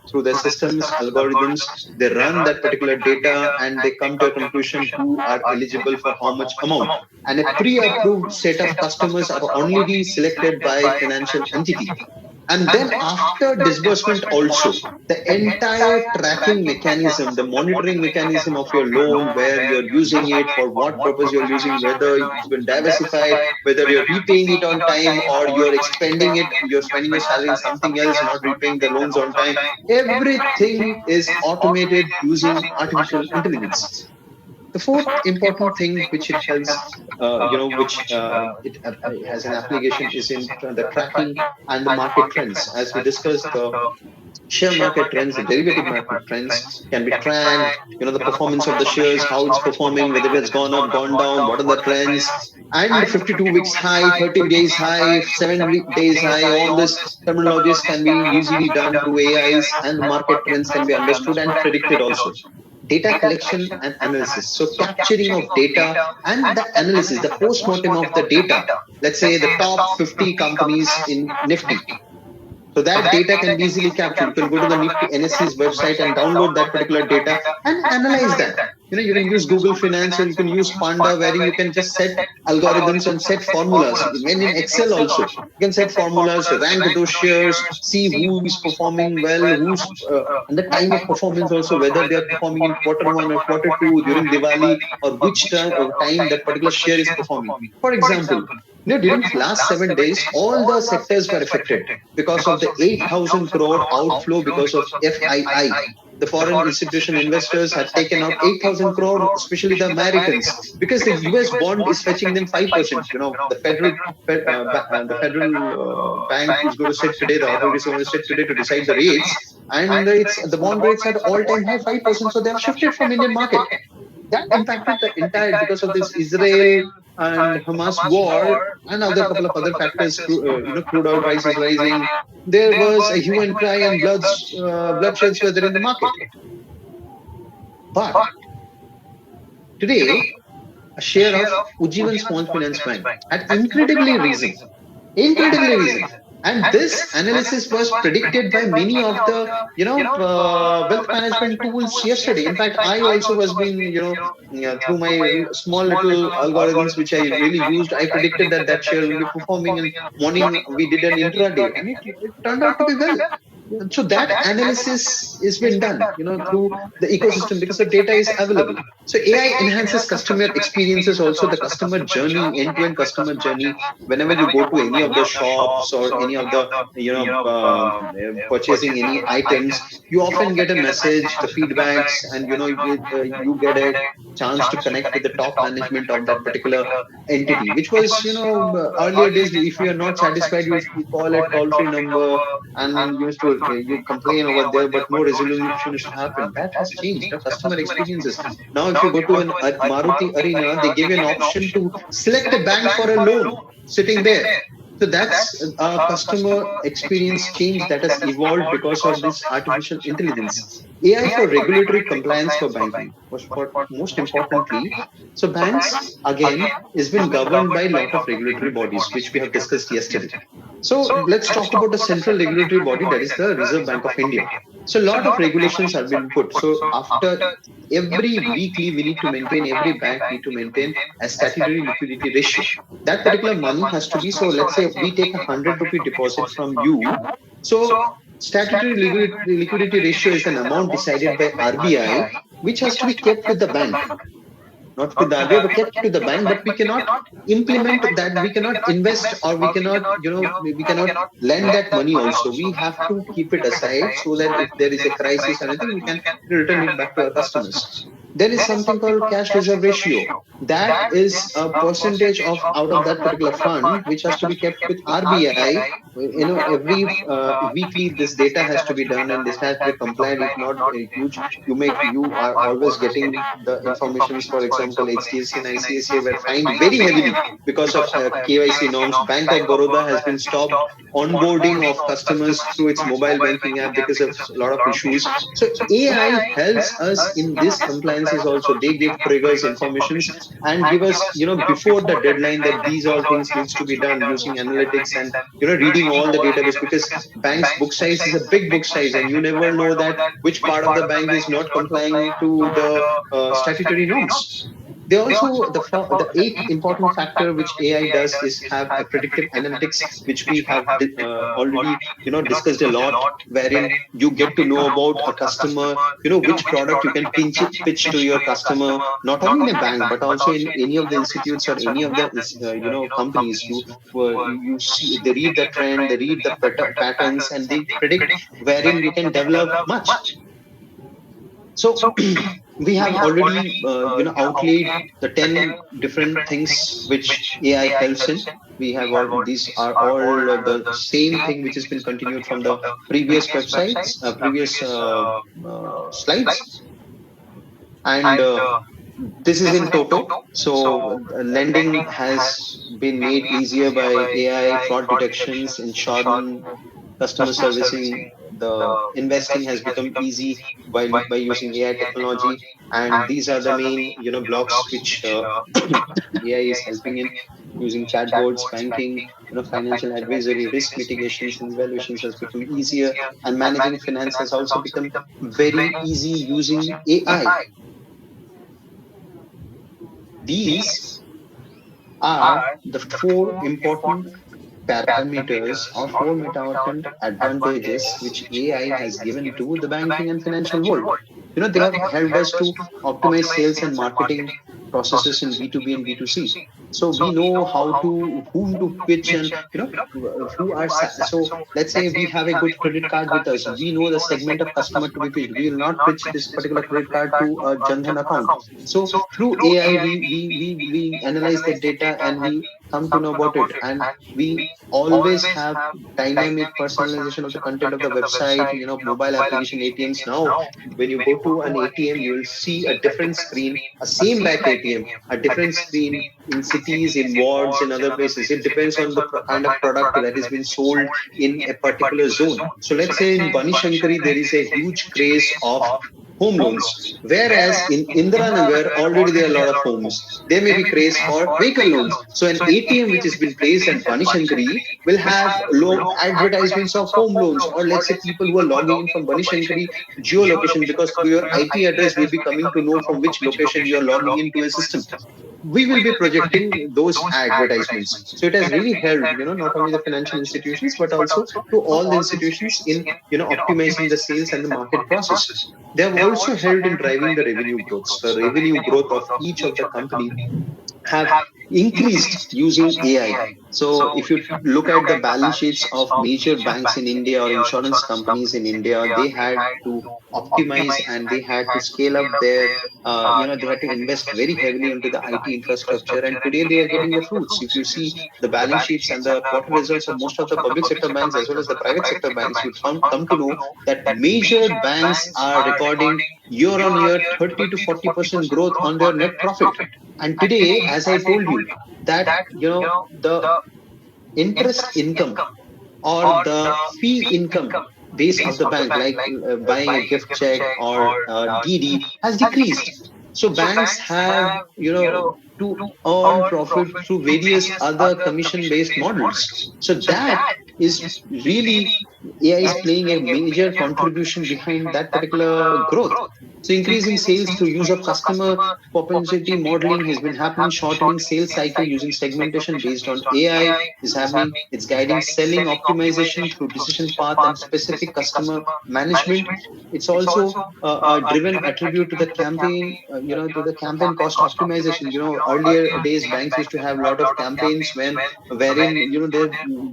through the systems algorithms, they run that particular data, and they come to a conclusion who are eligible for how much amount. And a pre-approved set of customers are only being selected by financial entity. And then after disbursement also, the entire tracking mechanism, the monitoring mechanism of your loan, where you're using it, for what purpose you're using, whether it's been diversified, whether you're repaying it on time or you're expending it, you're spending your salary in something else, not repaying the loans on time. Everything is automated using artificial intelligence. The fourth important thing which it helps, which it has an application, is in the tracking and the market trends. As we discussed, the share market trends, the derivative market trends can be tracked. The performance of the shares, how it's performing, whether it's gone up, gone down, what are the trends, and 52 weeks high, 30 days high, 7 days high. All this terminologies can be easily done through AIs, and the market trends can be understood and predicted also. Data collection and analysis. So capturing of data and the analysis, the post-mortem of the data. Let's say the top 50 companies in Nifty, so that data can be easily captured. You can go to the Nifty NSE's website and download that particular data and analyze that. You can use Google Finance, or you can use Panda, where you can just set algorithms and set formulas. When in Excel also, you can set formulas, rank those shares, see who is performing well, and the time of performance also, whether they are performing in quarter 1 or quarter 2 during Diwali, or which time that particular share is performing. For example, during last 7 days, all the sectors were affected because of the 8,000 crore outflow because of FII. The foreign institutional investors had taken out 8,000 crore, especially the Americans, because the US bond is fetching them 5%. The federal bank is going to sit today, the authorities are going to sit today to decide the rates, and the bond rates had all-time high 5%. So they have shifted from Indian market. That impacted the entire, because of this Israel and Hamas war and other couple of other factors. Crude oil prices rising. There was a hue and cry, and bloodsheds were there in the market. But today, a share of Ujjivan Small Finance Bank had incredibly risen. And this analysis was predicted by many of the, wealth management tools yesterday. In fact, I also was being, through my small little algorithms, which I really used, I predicted that that share will be performing. And morning, we did an intraday, and it turned out to be well. So that analysis is been done, through the ecosystem, because the data is available. So AI enhances customer experiences, also the customer journey, end-to-end customer journey. Whenever you go to any of the shops or any of the, purchasing any items, you often get a message, the feedbacks, and you get a chance to connect with the top management of that particular entity, which was, earlier days, if you are not satisfied, you call a toll-free number and you complain over there, but no resolution is to happen. That has changed the customer experiences. Now, if you go to an Maruti Arena, they give you an option to select a bank for a loan sitting there. So that's a customer experience change that has evolved because of this artificial intelligence. AI for regulatory compliance for banking was most importantly. So banks again is been governed by a lot of regulatory bodies, which we have discussed yesterday. So let's talk about the central regulatory body, that is the Reserve Bank of India. So a lot of regulations have been put. So after every weekly, we need to maintain, every bank need to maintain a statutory liquidity ratio. That particular money has to be, so let's say we take a 100 rupee deposit from you. So statutory liquidity ratio is an amount decided by RBI, which has to be kept with the bank, not with the RBI, but kept to the bank. But we cannot implement that. We cannot invest, or we cannot, we cannot lend that money also. We have to keep it aside, so that if there is a crisis or anything, we can return it back to our customers. There is something called cash reserve ratio. That is a percentage of out of that particular fund, which has to be kept with RBI. Every weekly this data has to be done, and this has to be compliant. If not, a huge, you are always getting the informations. For example, HDFC and ICICI were fined very heavily because of KYC norms. Bank of Baroda has been stopped onboarding of customers through its mobile banking app because of a lot of issues. So AI helps us in this compliances also. They give triggers, informations, and give us, before the deadline, that these all things needs to be done using analytics and, reading all the database, because bank's book size is a big book size, and you never know that which part of the bank is not complying to the statutory norms. They also the eighth important factor which AI does is have a predictive analytics, which we have already discussed a lot, wherein you get to know about a customer, which product you can pitch to your customer, not only in a bank but also in any of the institutes or any of the companies. You see, they read the trend, they read the patterns, and they predict wherein you can develop much. So we have already outlaid the 10 different things which AI helps in. We have all these are all the same thing which has been continued from the previous websites, previous slides, and this is in toto. So lending has been made easier by AI, fraud detections, insurance, customer servicing. The investing has become easy by using AI technology, and these are the main blocks which AI is helping in, using chatbots, banking, financial advisory, risk mitigations and evaluations has become easier, and managing finance has also become very easy using AI. These are the four important parameters or four important advantages which AI has given to the banking and financial world. They have helped us to optimize sales and marketing processes in B2B and B2C. So we know how to whom to pitch, and who are so let's say we have a good credit card with us. We know the segment of customer to be pitched. We will not pitch this particular credit card to a Jandhan account. So through AI, we analyze the data and we come to know about it, and we always have dynamic personalization of the content of the website, mobile application ATMs. Now when you go to an ATM, you will see a different screen, a same back ATM, a different screen in cities, in wards, in other places. It depends on the kind of product that is being sold in a particular zone. So let's say in Bani Shankari there is a huge craze of home loans, whereas in Indiranagar already there are a lot of homes. There may be craze for vehicle loans. So an ATM which has been placed at Banishankari will have low advertisements of home loans, or let's say people who are logging in from Banishankari geolocation, because through your IP address we'll be coming to know from which location you are logging into a system. We will be projecting those advertisements. So it has really helped, not only the financial institutions but also to all the institutions in optimizing the sales and the market process. They have also helped in driving the revenue growth. The revenue growth of each of the company have increased using AI. So if you look at the balance sheets of major banks in India or insurance companies in India, they had to optimize and they had to scale up their, they had to invest very heavily into the IT infrastructure. And today they are getting the fruits. If you see the balance sheets and the quarter results of most of the public sector banks as well as the private sector banks, you'd come to know that major banks are recording year on year 30 to 40% growth on their net profit. And today, as I told you, that the interest income or the fee income base of the bank, like buying a gift check or DD, has decreased. So banks have to earn profit through various other commission-based models. So that is really AI is playing a major contribution behind that particular growth. So increasing sales through use of customer propensity modeling has been happening. Shortening sales cycle using segmentation based on AI is happening. It's guiding selling optimization through decision path and specific customer management. It's also driven attribute to the campaign, to the campaign cost optimization. Earlier days banks used to have a lot of campaigns wherein there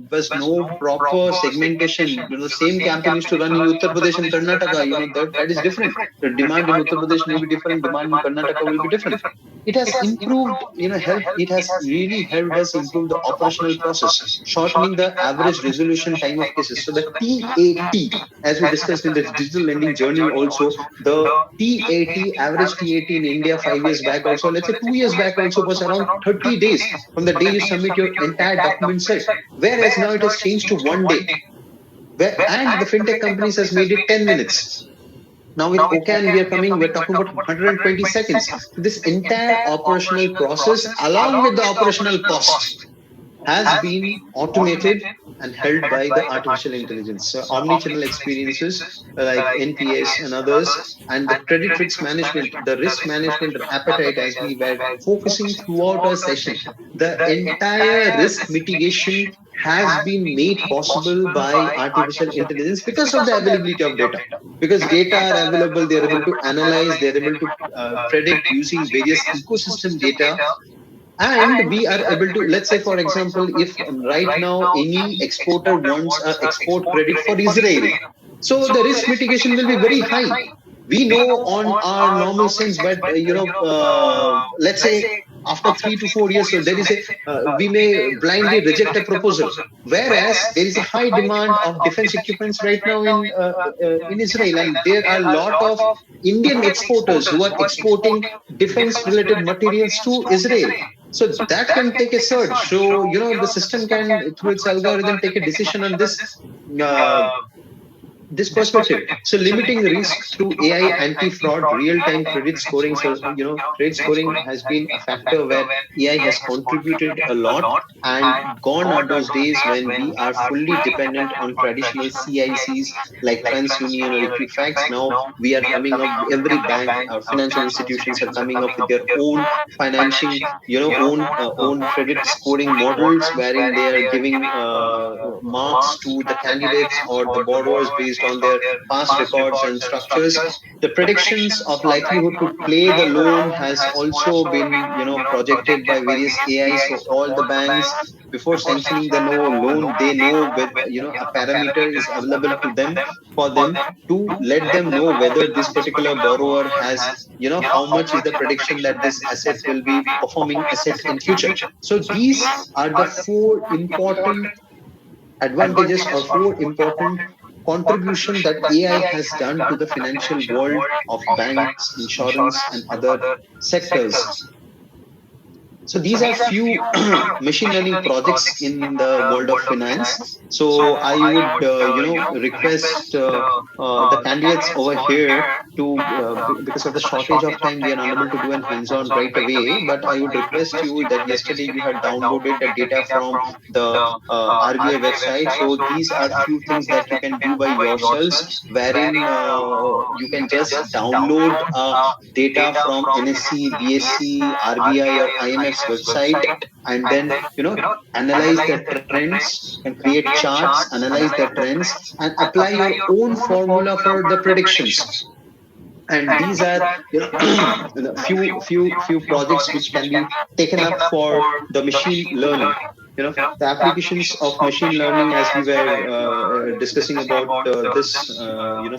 was no proper segmentation. The same campaign used to run in Uttar Pradesh and Karnataka. That is different. The demand in Uttar Pradesh may be different. Demand in Karnataka will be different. It has improved, it has really helped us improve the operational process, shortening the average resolution time of cases. So the TAT, as we discussed in the digital lending journey also, the TAT, average TAT in India 5 years back also, let's say 2 years back also, was around 30 days from the day you submit your entire document set. Whereas now it has changed to 1 day. And the fintech companies has made it 10 minutes. Now with OCAN, we're talking about 120 seconds. So this entire operational process, along with the operational cost, has been automated and held by the artificial intelligence. So omni-channel experiences like NPS and others, and the credit risk management, the risk management appetite, as we were focusing throughout our session, the entire risk mitigation has been made possible by artificial intelligence because of the availability of data. Because data are available, they're able to analyze, they're able to predict using various ecosystem data, and we are able to, let's say for example, if right now any exporter wants a export credit for Israel, so the risk mitigation will be very high. We know on our normal sense, but let's say after 3 to 4 years, so there is a we may blindly reject a proposal, whereas there is a high demand of defense equipments right now in Israel, and there are a lot of Indian exporters who are exporting defense related materials to Israel. So that can take a surge. So, the system can, through its algorithm, take a decision on uh, this perspective. So limiting risk through AI anti-fraud, real-time credit scoring. So, credit scoring has been a factor where AI has contributed a lot, and gone are those days when we are fully dependent on traditional CICs like TransUnion or Equifax. Now we are coming up, every bank or financial institutions are coming up with their own financing, own credit scoring models, wherein they are giving marks to the candidates or the borrowers based on their past records and structures. The predictions of likelihood to play the loan has also been, projected by various AI. So all the banks, before sanctioning the no loan, they know whether, a parameter is available to them, for them to let them know whether this particular borrower has, how much is the prediction that this asset will be performing asset in future. So these are the four important advantages or four important contribution that AI has done to the financial world of banks, insurance, and other sectors. So these are few machine learning projects in the world of finance. So I would, request the candidates over here to, because of the shortage of time, we are unable to do an hands-on right away. But I would request you that yesterday you had downloaded the data from the RBI website. So these are few things that you can do by yourselves, wherein you can just download data from NSC, BSC, RBI, or IMF's website, and then, analyze the trends and create charts, analyze the trends, and apply your own formula for the predictions. And these are, few projects which can be taken up for the machine learning. The applications of machine learning, as we were discussing about this,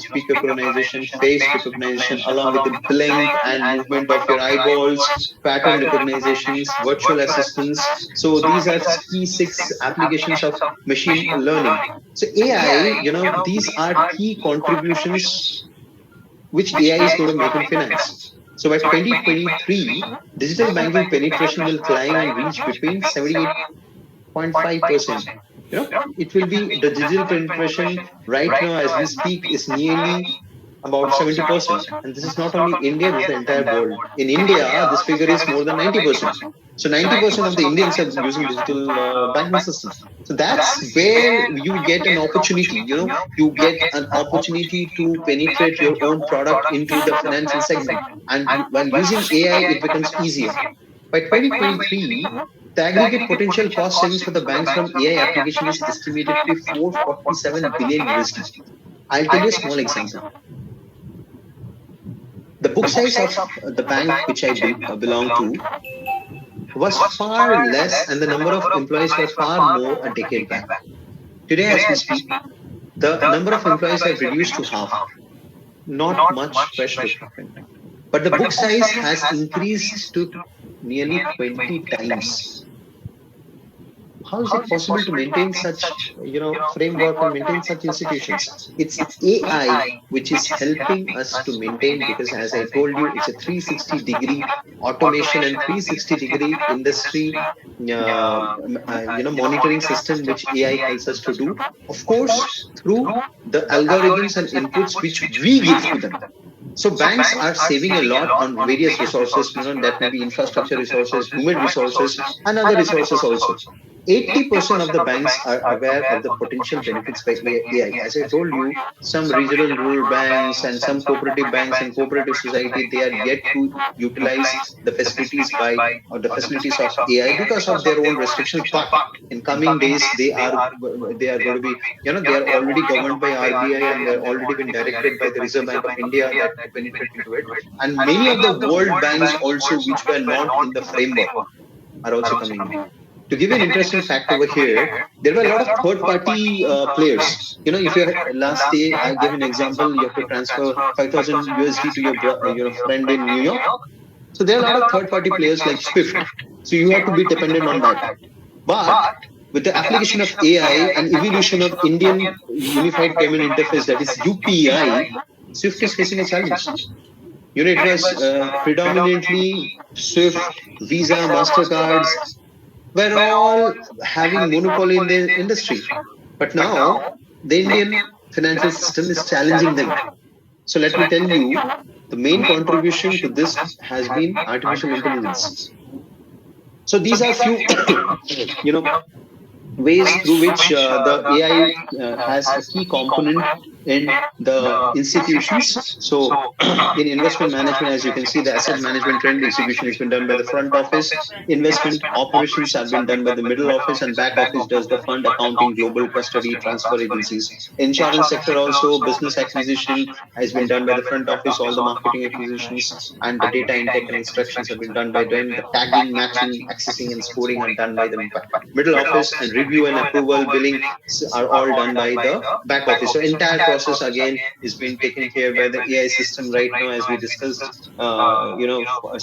speech recognition, face recognition, along with the blink and movement of your eyeballs, pattern recognitions, virtual assistants. So these are key 6 applications of machine learning. So AI, these are key contributions which AI is going to make in finance. So by 2023, digital banking penetration will climb and reach between 78.5%. It will be, the digital penetration right now as we speak is nearly about 70%. And this is not only India, this is the entire world. In India, this figure is more than 90%. So 90% of the Indians are using digital banking systems. So that's where you get an opportunity, you get an opportunity to penetrate your own product into the financial segment. And while using AI, it becomes easier. By 2023, the aggregate potential cost savings for the banks from AI application is estimated to be 447 billion USD. I'll tell you a small example. The book size of the bank which I belong to was far less, and the number of employees were far more a decade back. Today, as we speak, the number of employees have reduced to half. Not much fresh recruitment. But the book size has increased to nearly 20 times. How is it possible to maintain such, framework and maintain such institutions? It's AI which is helping us to maintain, because as I told you, it's a 360-degree automation and 360-degree industry, monitoring system which AI helps us to do. Of course, through the algorithms and inputs which we give to them. So banks are saving a lot on various resources, that may be infrastructure resources, human resources, and other resources also. 80% of the banks are aware of the potential benefits by AI. As I told you, some regional rural banks and some cooperative banks and cooperative society, they are yet to utilize the facilities by or the facilities of AI because of their own restrictions. But in coming days, they are going to be, they are already governed by RBI and they're already been directed by the Reserve Bank of India that to penetrate into it. And many of the world banks also, which were not in the framework, are also coming in. To give you an interesting fact over here, there were a lot of third-party players. If you last day I gave an example, you have to transfer 5,000 USD to your friend in New York. So there are a lot of third-party players like Swift. So you have to be dependent on that. But with the application of AI and evolution of Indian Unified Payment Interface, that is UPI, Swift is facing a challenge. It was predominantly Swift, Visa, Mastercards were all having monopoly in the industry. But now the Indian financial system is challenging them. So let me tell you, the main contribution to this has been artificial intelligence. So these are few, you know, ways through which the AI has a key component in the institutions. So, in investment management, as you can see, the asset management trend execution has been done by the front office. Investment operations have been done by the middle office, and back office does the fund accounting, global custody, transfer agencies. Insurance sector also, business acquisition has been done by the front office. All the marketing acquisitions and the data intake and instructions have been done by them. The tagging, matching, accessing, and scoring are done by the middle office, and review and approval billing are all done by the back office. So entire process again is being taken care by the AI system right now, as we discussed.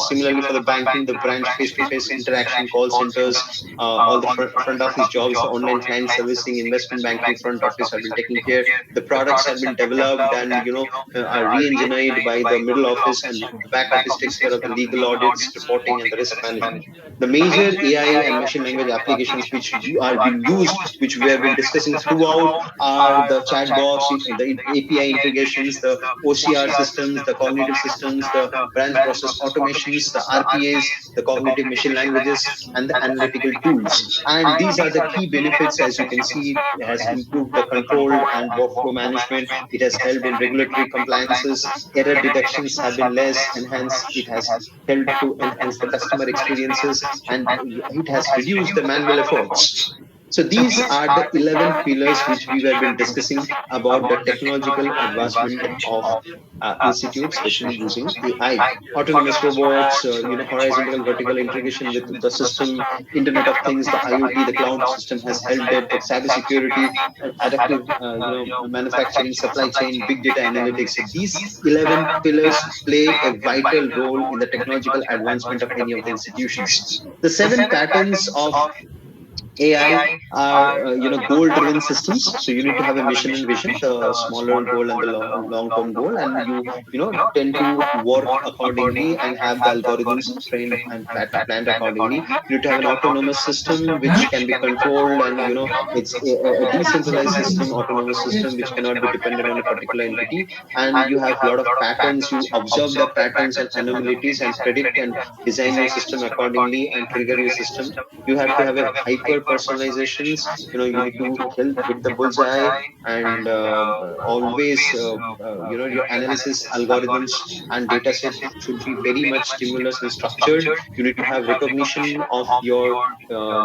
Similarly for the banking, the branch face-to-face interaction, call centers, all the front office jobs, the online client servicing, investment banking front office have been taken care. The products have been developed and are re-engineered by the middle office, and the back office takes care of the legal audits, reporting, and the risk management. The major AI and machine language applications which are being used, which we have been discussing throughout, are the chat box, the API integrations, the OCR systems, the cognitive systems, the branch process automations, the RPAs, the cognitive machine languages, and the analytical tools. And these are the key benefits. As you can see, it has improved the control and workflow management. It has helped in regulatory compliances. Error detections have been less, and hence it has helped to enhance the customer experiences, and it has reduced the manual efforts. So these are the 11 pillars which we have been discussing about the technological advancement of institutes, especially using AI. Autonomous robots, horizontal, vertical integration with the system, Internet of Things, the IoT, the cloud system has helped it. The cybersecurity, adaptive, manufacturing, supply chain, big data analytics. So these 11 pillars play a vital role in the technological advancement of any of the institutions. The 7 patterns of AI are, goal-driven systems. So you need to have a mission and vision, the smaller goal and the long-term goal, and tend to work accordingly and have the algorithms trained and planned accordingly. You need to have an autonomous system which can be controlled, and it's a decentralized system, autonomous system which cannot be dependent on a particular entity. And you have a lot of patterns. You observe the patterns and anomalies and predict and design your system accordingly and trigger your system. You have to have a hyper personalizations. You need to hit the bullseye, and always your analysis algorithms and data set should be very much stimulus and structured. You need to have recognition of your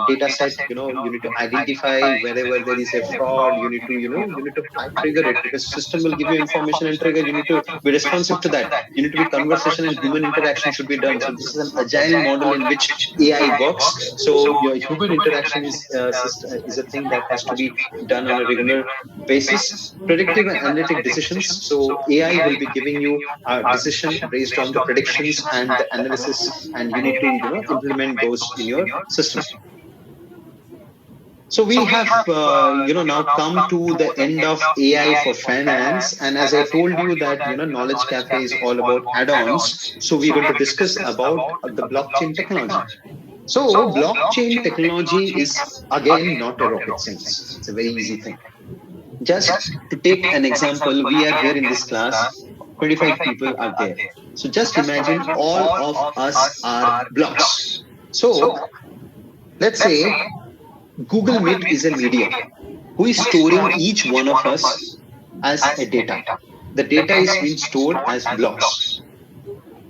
data set. You need to identify wherever there is a fraud. You need to trigger it, because system will give you information and trigger. You need to be responsive to that. You need to be conversation and human interaction should be done. So this is an agile model in which AI works. So your human interaction is a thing that has to be done on a regular basis. Predictive and analytic decisions. So AI will be giving you a decision based on the predictions and the analysis, and you need to implement those in your system. So we have, now come to the end of AI for finance. And as I told you that, Knowledge Cafe is all about add-ons. So we're going to discuss about the blockchain technology. So blockchain technology is again not a rocket science. It's a very easy thing. Just to take an example, we are here in this class, 25 people are there. So just imagine all of us are blocks. So let's say Google Meet is a medium who is storing each one of us as a data. The data is being stored as blocks.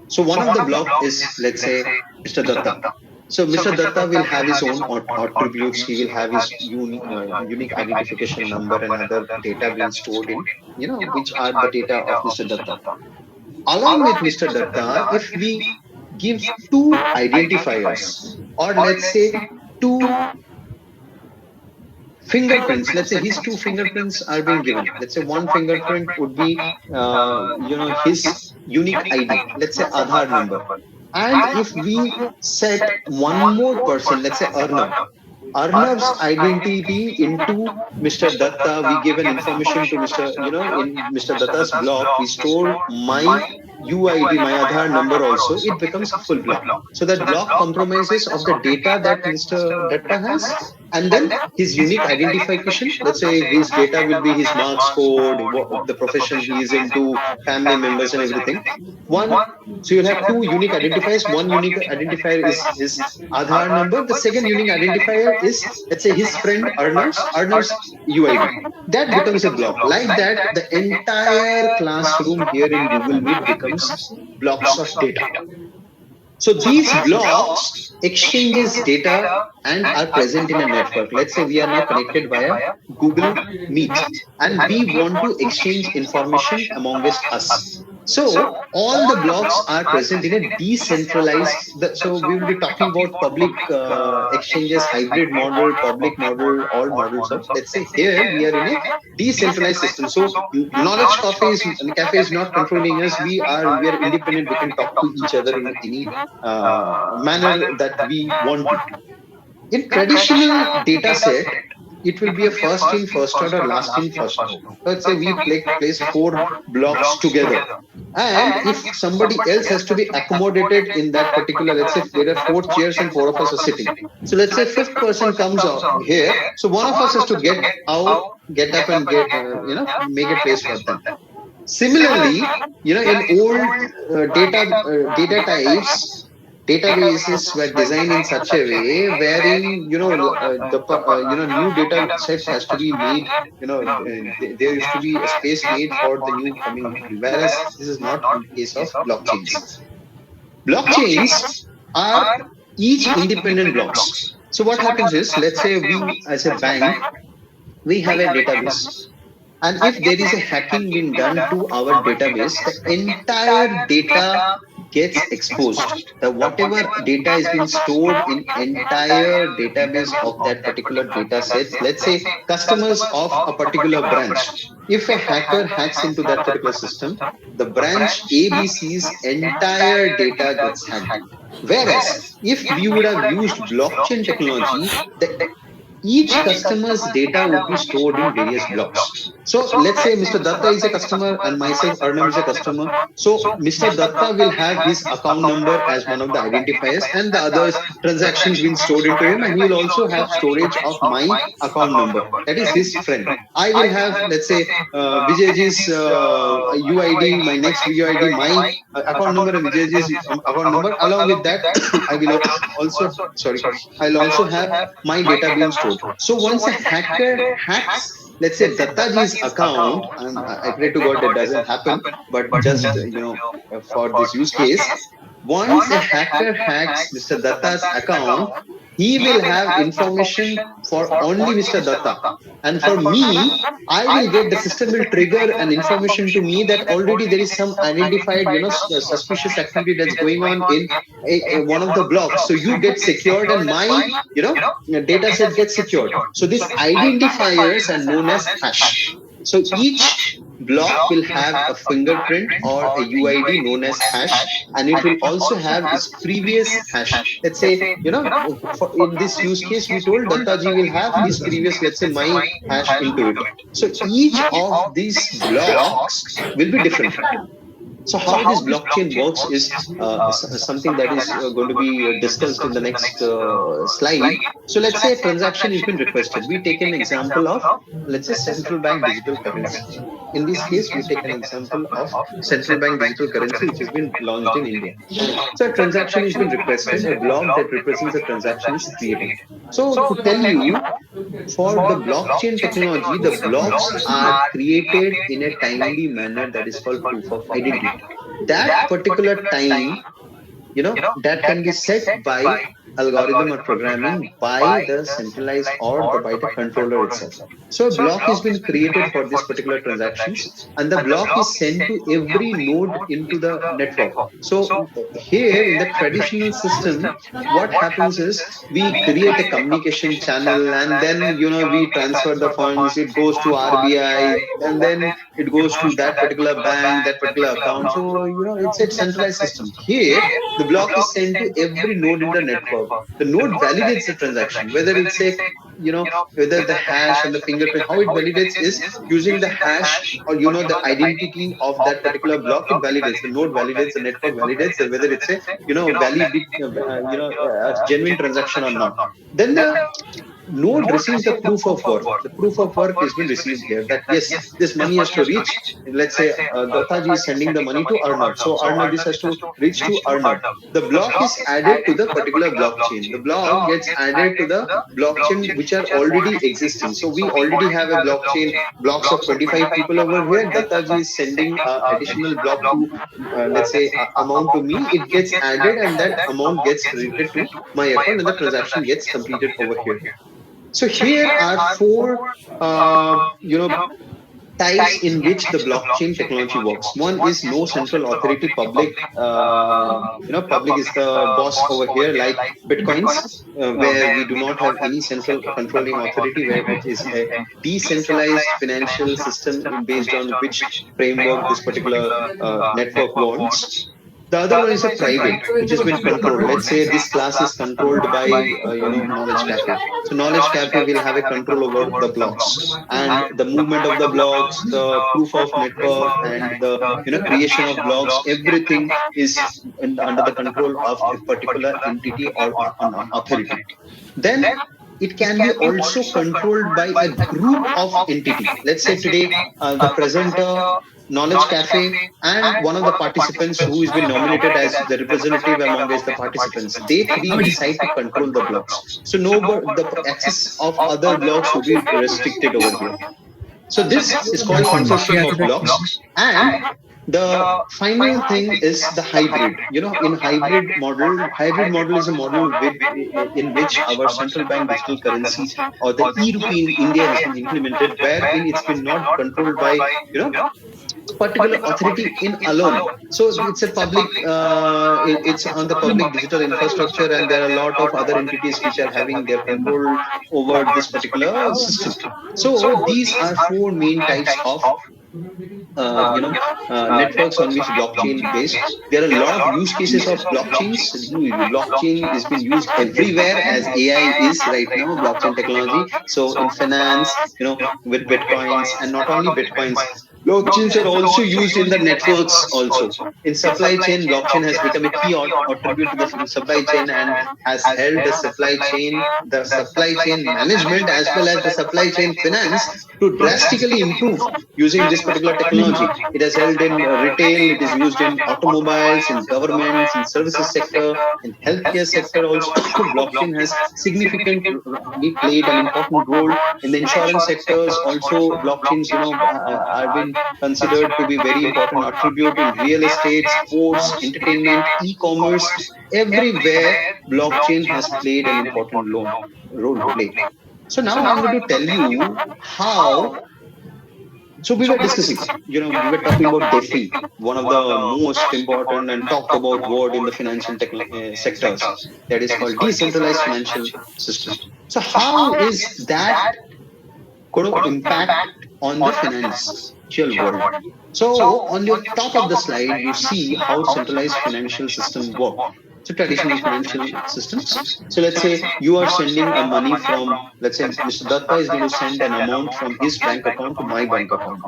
So one of the block is, let's say, Mr. Datta. So Mr. Datta will have his own attributes. He will have his unique identification number and other data being stored in, which are the data of Mr. Datta. Along with Mr. Datta, if we give two identifiers, or let's say two fingerprints, let's say his two fingerprints are being given. Let's say one fingerprint would be his unique ID, let's say Aadhaar number. And if we set one more person, let's say Arnav's identity into Mr. Datta, we give an information to Mr. In Mr. Datta's block, we store my UID, my Aadhaar number also, it becomes a full block. So that block compromises of the data that Mr. Datta has, and then his unique identification. Let's say his data will be his marks code, the profession he is into, family members and everything. So you'll have two unique identifiers. One unique identifier is his Aadhaar number. The second unique identifier is, let's say, his friend Arnav's UID. That becomes a block. Like that, the entire classroom here in Google Meet becomes blocks of data. So these blocks exchanges data and are present in a network. Let's say we are now connected via Google Meet and we want to exchange information amongst us. So all the blocks are present in a decentralized. So we will be talking about public exchanges, hybrid model, public model, all models of. Let's say here we are in a decentralized system. So knowledge cafe is not controlling us. We are independent. We can talk to each other in any manner that we want to. In traditional data set, it will be a first in, first out, or last in, first out. Let's say we place 4 blocks together. And if somebody else has to be accommodated in that particular, let's say there are 4 chairs and 4 of us are sitting. So let's say 5th person comes out here. So one of us has to get up and make a place for them. Similarly, in old data types, databases were designed in such a way wherein new data sets has to be made. There used to be a space made for the new coming, whereas this is not in case of blockchains. Blockchains are each independent blocks. So what happens is, let's say we as a bank, we have a database. And if there is a hacking being done to our database, the entire data gets exposed. Whatever data is being stored in entire database of that particular data set, let's say customers of a particular branch. If a hacker hacks into that particular system, the branch ABC's entire data gets hacked. Whereas if we would have used blockchain technology, each customer's data would be stored in various blocks. So let's say Mr. Datta is a customer and myself, Arnav, is a customer. So Mr. Datta will have his account number as one of the identifiers and the other transactions being stored into him, and he will also have storage of my account number. That is his friend. I will have, let's say, Vijayji's UID, my next UID, my account number and Vijayji's account number. Along with that, I'll also have my data being stored. So once a hacker hacks, let's say Dattaji's account, and I pray to God that doesn't happen, but just for this use case, once a hacker hacks Mr. Datta's account, he will have information for only Mr. Datta. And for me, I will get, the system will trigger an information to me that already there is some identified, suspicious activity that's going on in one of the blocks. So you get secured and my, data set gets secured. So these identifiers are known as hash. So each block will have a fingerprint or a UID known as hash, and it will also have its previous hash. Let's say, in this use case, we told Dattaji will have his previous, let's say, my hash into it. So each of these blocks will be different. So how this blockchain works is something that is going to be discussed in the next slide. So let's say a transaction has been requested. We take an example of, let's say, central bank digital currency. In this case, we take an example of central bank digital currency, which has been launched in India. So a transaction has been requested. A block that represents a transaction is created. So to tell you, For the blockchain technology, the blocks are created in a timely manner that is called proof of identity. That particular time, that can be set by algorithm or programming by the centralized or the by the controller itself. So a block has been created for this particular transactions, and the block is sent to every node into the network. So here in the traditional system, what happens is we create a communication channel, and then we transfer the funds, it goes to RBI, and then it goes to that particular bank, that particular account. So it's a centralized system. Here the block is sent to every node in the network. The node validates the transaction, whether it's a whether the hash and the fingerprint, how it validates is using the hash or the identity of that particular block. It validates, the node validates, the network validates whether it's a valid genuine transaction or not. Then the node receives the proof of work. The proof of work has been received here, that yes, this money has to reach. Let's say Dattaji is sending the money to Arnab. So Arnab, this has to reach to Arnab. The block is added to the particular blockchain. The block gets added to the blockchain which are already existing. So we already have a blockchain, blocks of 25 people over here. Dattaji is sending additional block to, let's say, amount to me. It gets added, and that amount gets credited to my account, and the transaction gets completed over here. So here are four, types in which the blockchain technology works. One is no central authority, public. Public is the boss over here, like Bitcoins, where we do not have any central controlling authority, where it is a decentralized financial system based on which framework this particular network wants. The other one is a private, which has been controlled. Let's say this class is controlled by Knowledge Cafe. So Knowledge Cafe will have a control over the blocks and the movement of the blocks, the proof of network, and the creation of blocks. Everything is under the control of a particular entity or an authority. Then it can be also controlled by a group of entity. Let's say today the presenter, Knowledge Cafe, and one of the participants who has been nominated as the representative among the participants, they three decide to control the blocks. So the access of other blocks will be restricted over here. So this is called consortium of blocks. And the final thing is the hybrid. In hybrid model is a model in which our central bank digital currency or the e-rupee in India has been implemented, wherein it's been not controlled by particular authority in alone. So it's a public, it's on the public digital infrastructure, and there are a lot of other entities which are having their control over this particular system. So these are four main types of networks on which blockchain based. There are a lot of use cases of blockchains. Blockchain has been used everywhere, as AI is right now, blockchain technology. So in finance, with Bitcoins, and not only Bitcoins, blockchains are also used in the networks also. In supply chain, blockchain has become a key attribute to the supply chain, and has helped the supply chain management, as well as the supply chain finance, to drastically improve using this particular technology. It has held in retail, it is used in automobiles, in governments, in services sector, in healthcare sector also. Blockchain has significantly played an important role in the insurance sectors. Also, blockchains, have been considered to be very important attribute in real estate, sports, entertainment, e-commerce. Everywhere, blockchain has played an important role to play. So now I'm going to tell you how. So we were discussing, we were talking about DeFi, one of the most important and talked about word in the financial sectors, that is called decentralized financial system. So how is that going to impact on the financial world? So on your top of the slide, you see how centralized financial system work. So traditional financial systems. So let's say you are sending a money from, let's say Mr. Datta is going to send an amount from his bank account to my bank account.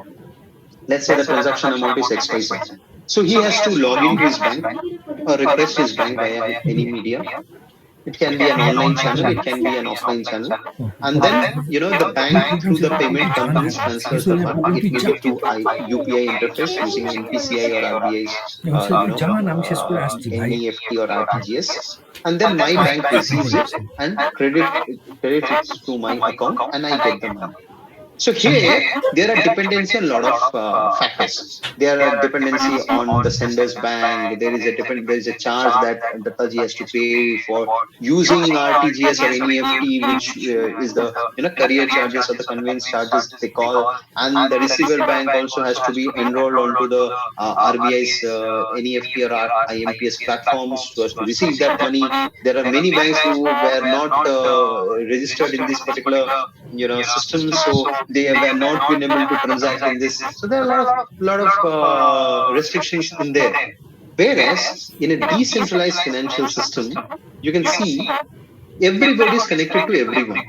Let's say the transaction amount is XYZ. So he has to log into his bank or request his bank via any media. It can be an online channel, it can be an offline channel. And then, the bank through the payment companies transfers the fund. It may be through UPI interface using NPCI or RBI's, NEFT or RTGS. And then my bank receives it and credits it to my account, and I get the money. So here, there are dependency on a lot of factors. There are dependency on the sender's bank. There is a charge that Dattaji has to pay for using RTGS or NEFT, which is the career charges or the conveyance charges they call. And the receiver bank also has to be enrolled onto the RBI's NEFT or IMPS platforms so as to receive that money. There are many banks who were not registered in this particular system, so they were not been able to transact in this. So there are a lot of restrictions in there. Whereas in a decentralized financial system, you can see everybody is connected to everyone.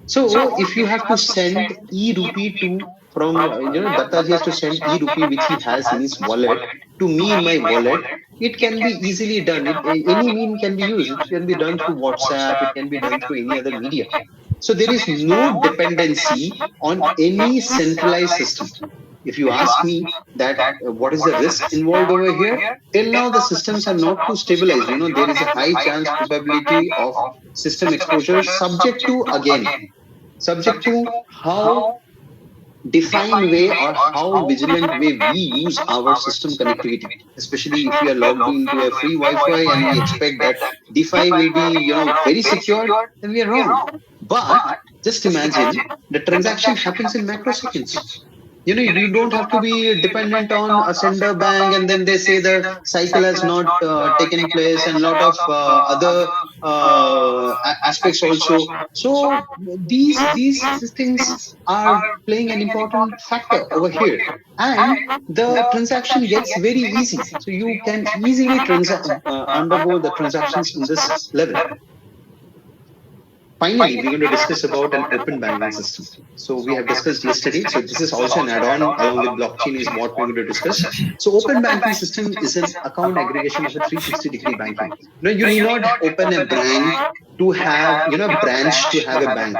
So if you have to send e-rupee to from Dattaji has to send e-rupee which he has in his wallet to me in my wallet, it can be easily done. Any mean can be used. It can be done through WhatsApp. It can be done through any other media. So there is no dependency on any centralized system. If you ask me that what is the risk involved over here, till now the systems are not too stabilized. There is a high chance probability of system exposure, subject to how defined way or how vigilant way we use our system connectivity. Especially if we are logged into a free Wi-Fi and we expect that DeFi will be very secured, then we are wrong. But just imagine the transaction happens in microseconds. You don't have to be dependent on a sender bank, and then they say the cycle has not taken place, and a lot of other aspects also. So these things are playing an important factor over here, and the transaction gets very easy. So you can easily undergo the transactions in this level. Finally, we're going to discuss about an open banking system. So we have discussed yesterday. So this is also an add-on along with blockchain is what we're going to discuss. So open banking system is an account aggregation of a 360-degree banking. You need not open a bank to have, branch to have a bank.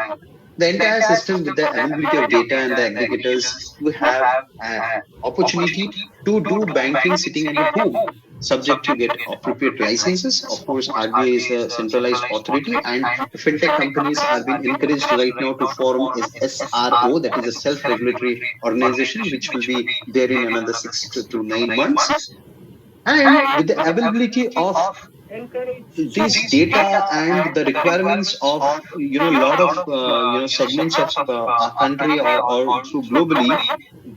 The entire system with the availability of data and the aggregators, you have an opportunity to do banking sitting at your home, subject to get appropriate licenses. Of course, RBI is a centralized authority, and fintech companies are being encouraged right now to form a SRO, that is a self-regulatory organization, which will be there in another 6 to 9 months. And with the availability of this data and the requirements of a lot of segments of our country or through globally,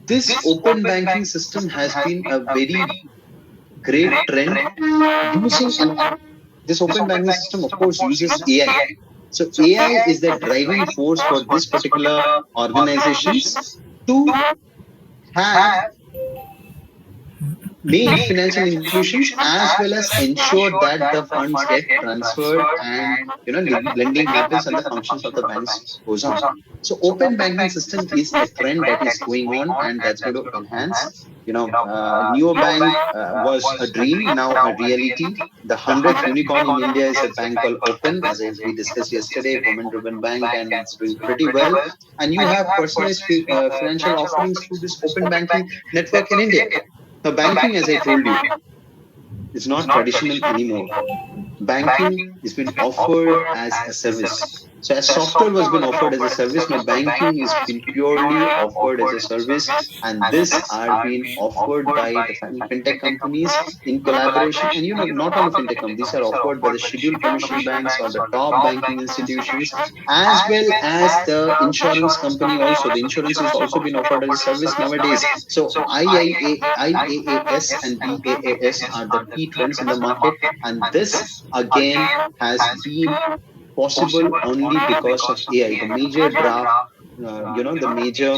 this open banking system has been a very great trend using, and this open banking system of course uses AI. So AI is the driving force for this particular organizations to have make financial inclusions as well as ensure that the funds get transferred and lending happens and the functions of the banks goes on. So open banking system is a trend that is going on, and that's going to enhance. Neobank was a dream, now a reality. The 100th unicorn in India is a bank called Open, as we discussed yesterday, women-driven bank, and it's doing pretty well. And you have personalized financial offerings through this open banking network in India. Now, banking, as I told you, is not traditional anymore. Banking is being offered as a service. So as software was being offered as a service, now banking is being purely offered as a service, and this are being offered by the fintech companies in collaboration. And not only fintech companies, these are offered by the scheduled commercial banks or the top banking institutions, as well as the insurance company also. The insurance is also being offered as a service nowadays. So IAAS and BAAS are the key trends in the market, and this again has been possible only because of AI. The major draft, the major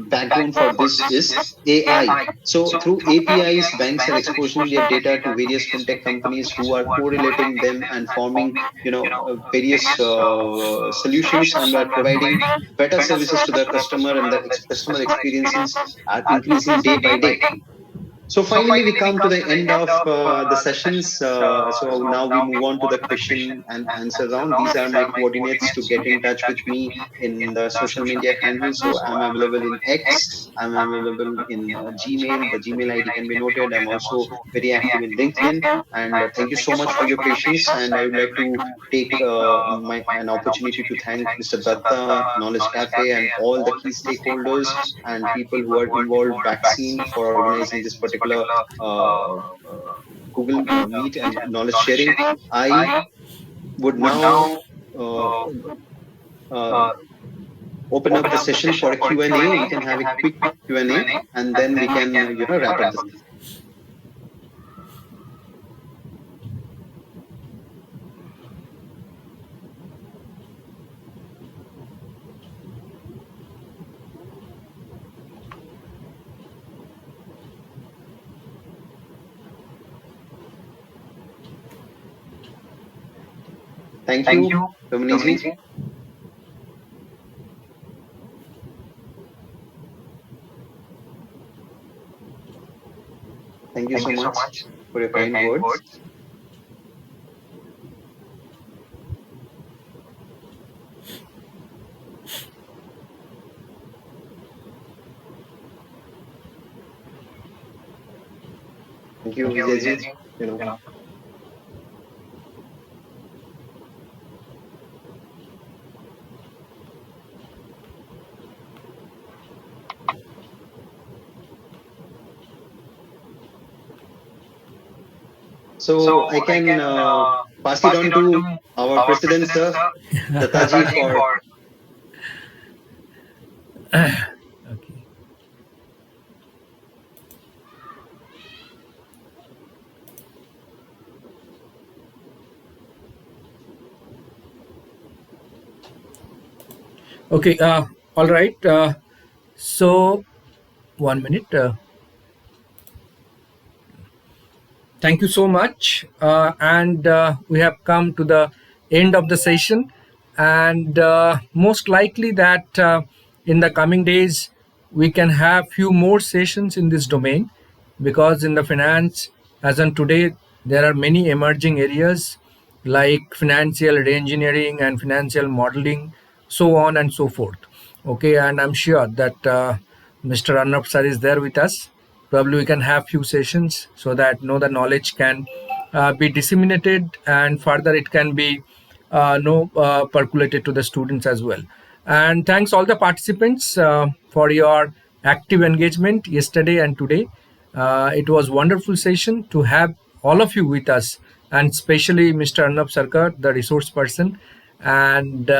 backbone for this is AI. So through APIs, banks are exposing their data to various fintech companies who are correlating them and forming, various solutions, and are providing better services to the customer, and the customer experiences are increasing day by day. So finally, we come to the end of the sessions. So now we move on to the question and answer round. These are my coordinates to get in touch with me in the social media handle. So I'm available in X. I'm available in Gmail. The Gmail ID can be noted. I'm also very active in LinkedIn. And thank you so much for your patience. And I would like to take an opportunity to thank Mr. Datta, Knowledge Cafe, and all the key stakeholders and people who are involved backscene for organizing this particular Google Meet and knowledge sharing. I would now uh, uh, open up the session for a Q&A. We can have a quick Q&A and then we can wrap up the session. Thank you, Dominiji. Thank you so much for your kind words. Thank you, Vijayji. So I can pass it on to our president, sir, Dattaji, for Okay. Okay. All right. So 1 minute. Thank you so much. And we have come to the end of the session. And most likely that in the coming days, we can have few more sessions in this domain, because in the finance, as on today, there are many emerging areas like financial reengineering and financial modeling, so on and so forth. Okay, and I'm sure that Mr. Arnab sir is there with us. Probably we can have few sessions so that the knowledge can be disseminated, and further it can be percolated to the students as well. And thanks all the participants for your active engagement yesterday and today. It was wonderful session to have all of you with us, and especially Mr. Arnab Sarkar, the resource person, and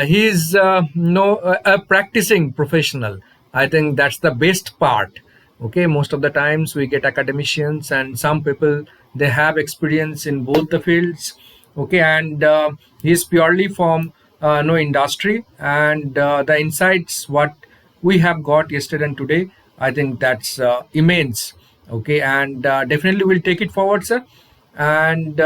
he is a practicing professional. I think that's the best part. Okay, most of the times we get academicians and some people, they have experience in both the fields. Okay, and he's purely from no industry, and the insights what we have got yesterday and today, I think that's immense. Okay, and definitely we'll take it forward, sir, and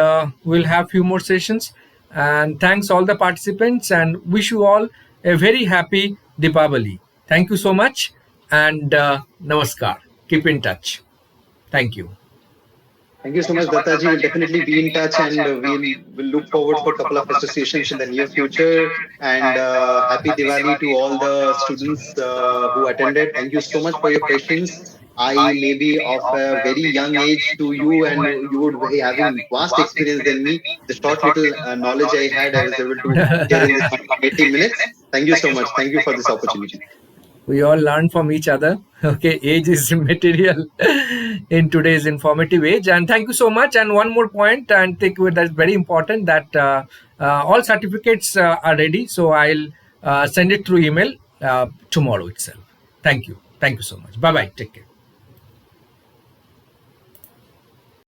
we'll have few more sessions. And thanks all the participants, and wish you all a very happy Deepavali. Thank you so much, and namaskar. Keep in touch. Thank you. Thank you so much, Dattaji. We'll definitely be in touch and we'll look forward for a couple of associations in the near future. And happy Diwali to all the students who attended. Thank you so much for your patience. I may be of a very young age to you, and you would be having vast experience than me. The short little knowledge I had, I was able to share in this 80 minutes. Thank you so much. Thank you for this opportunity. We all learn from each other. Okay, age is immaterial in today's informative age. And thank you so much. And one more point, and think that's very important, that all certificates are ready. So I'll send it through email tomorrow itself. Thank you. Thank you so much. Bye bye. Take care.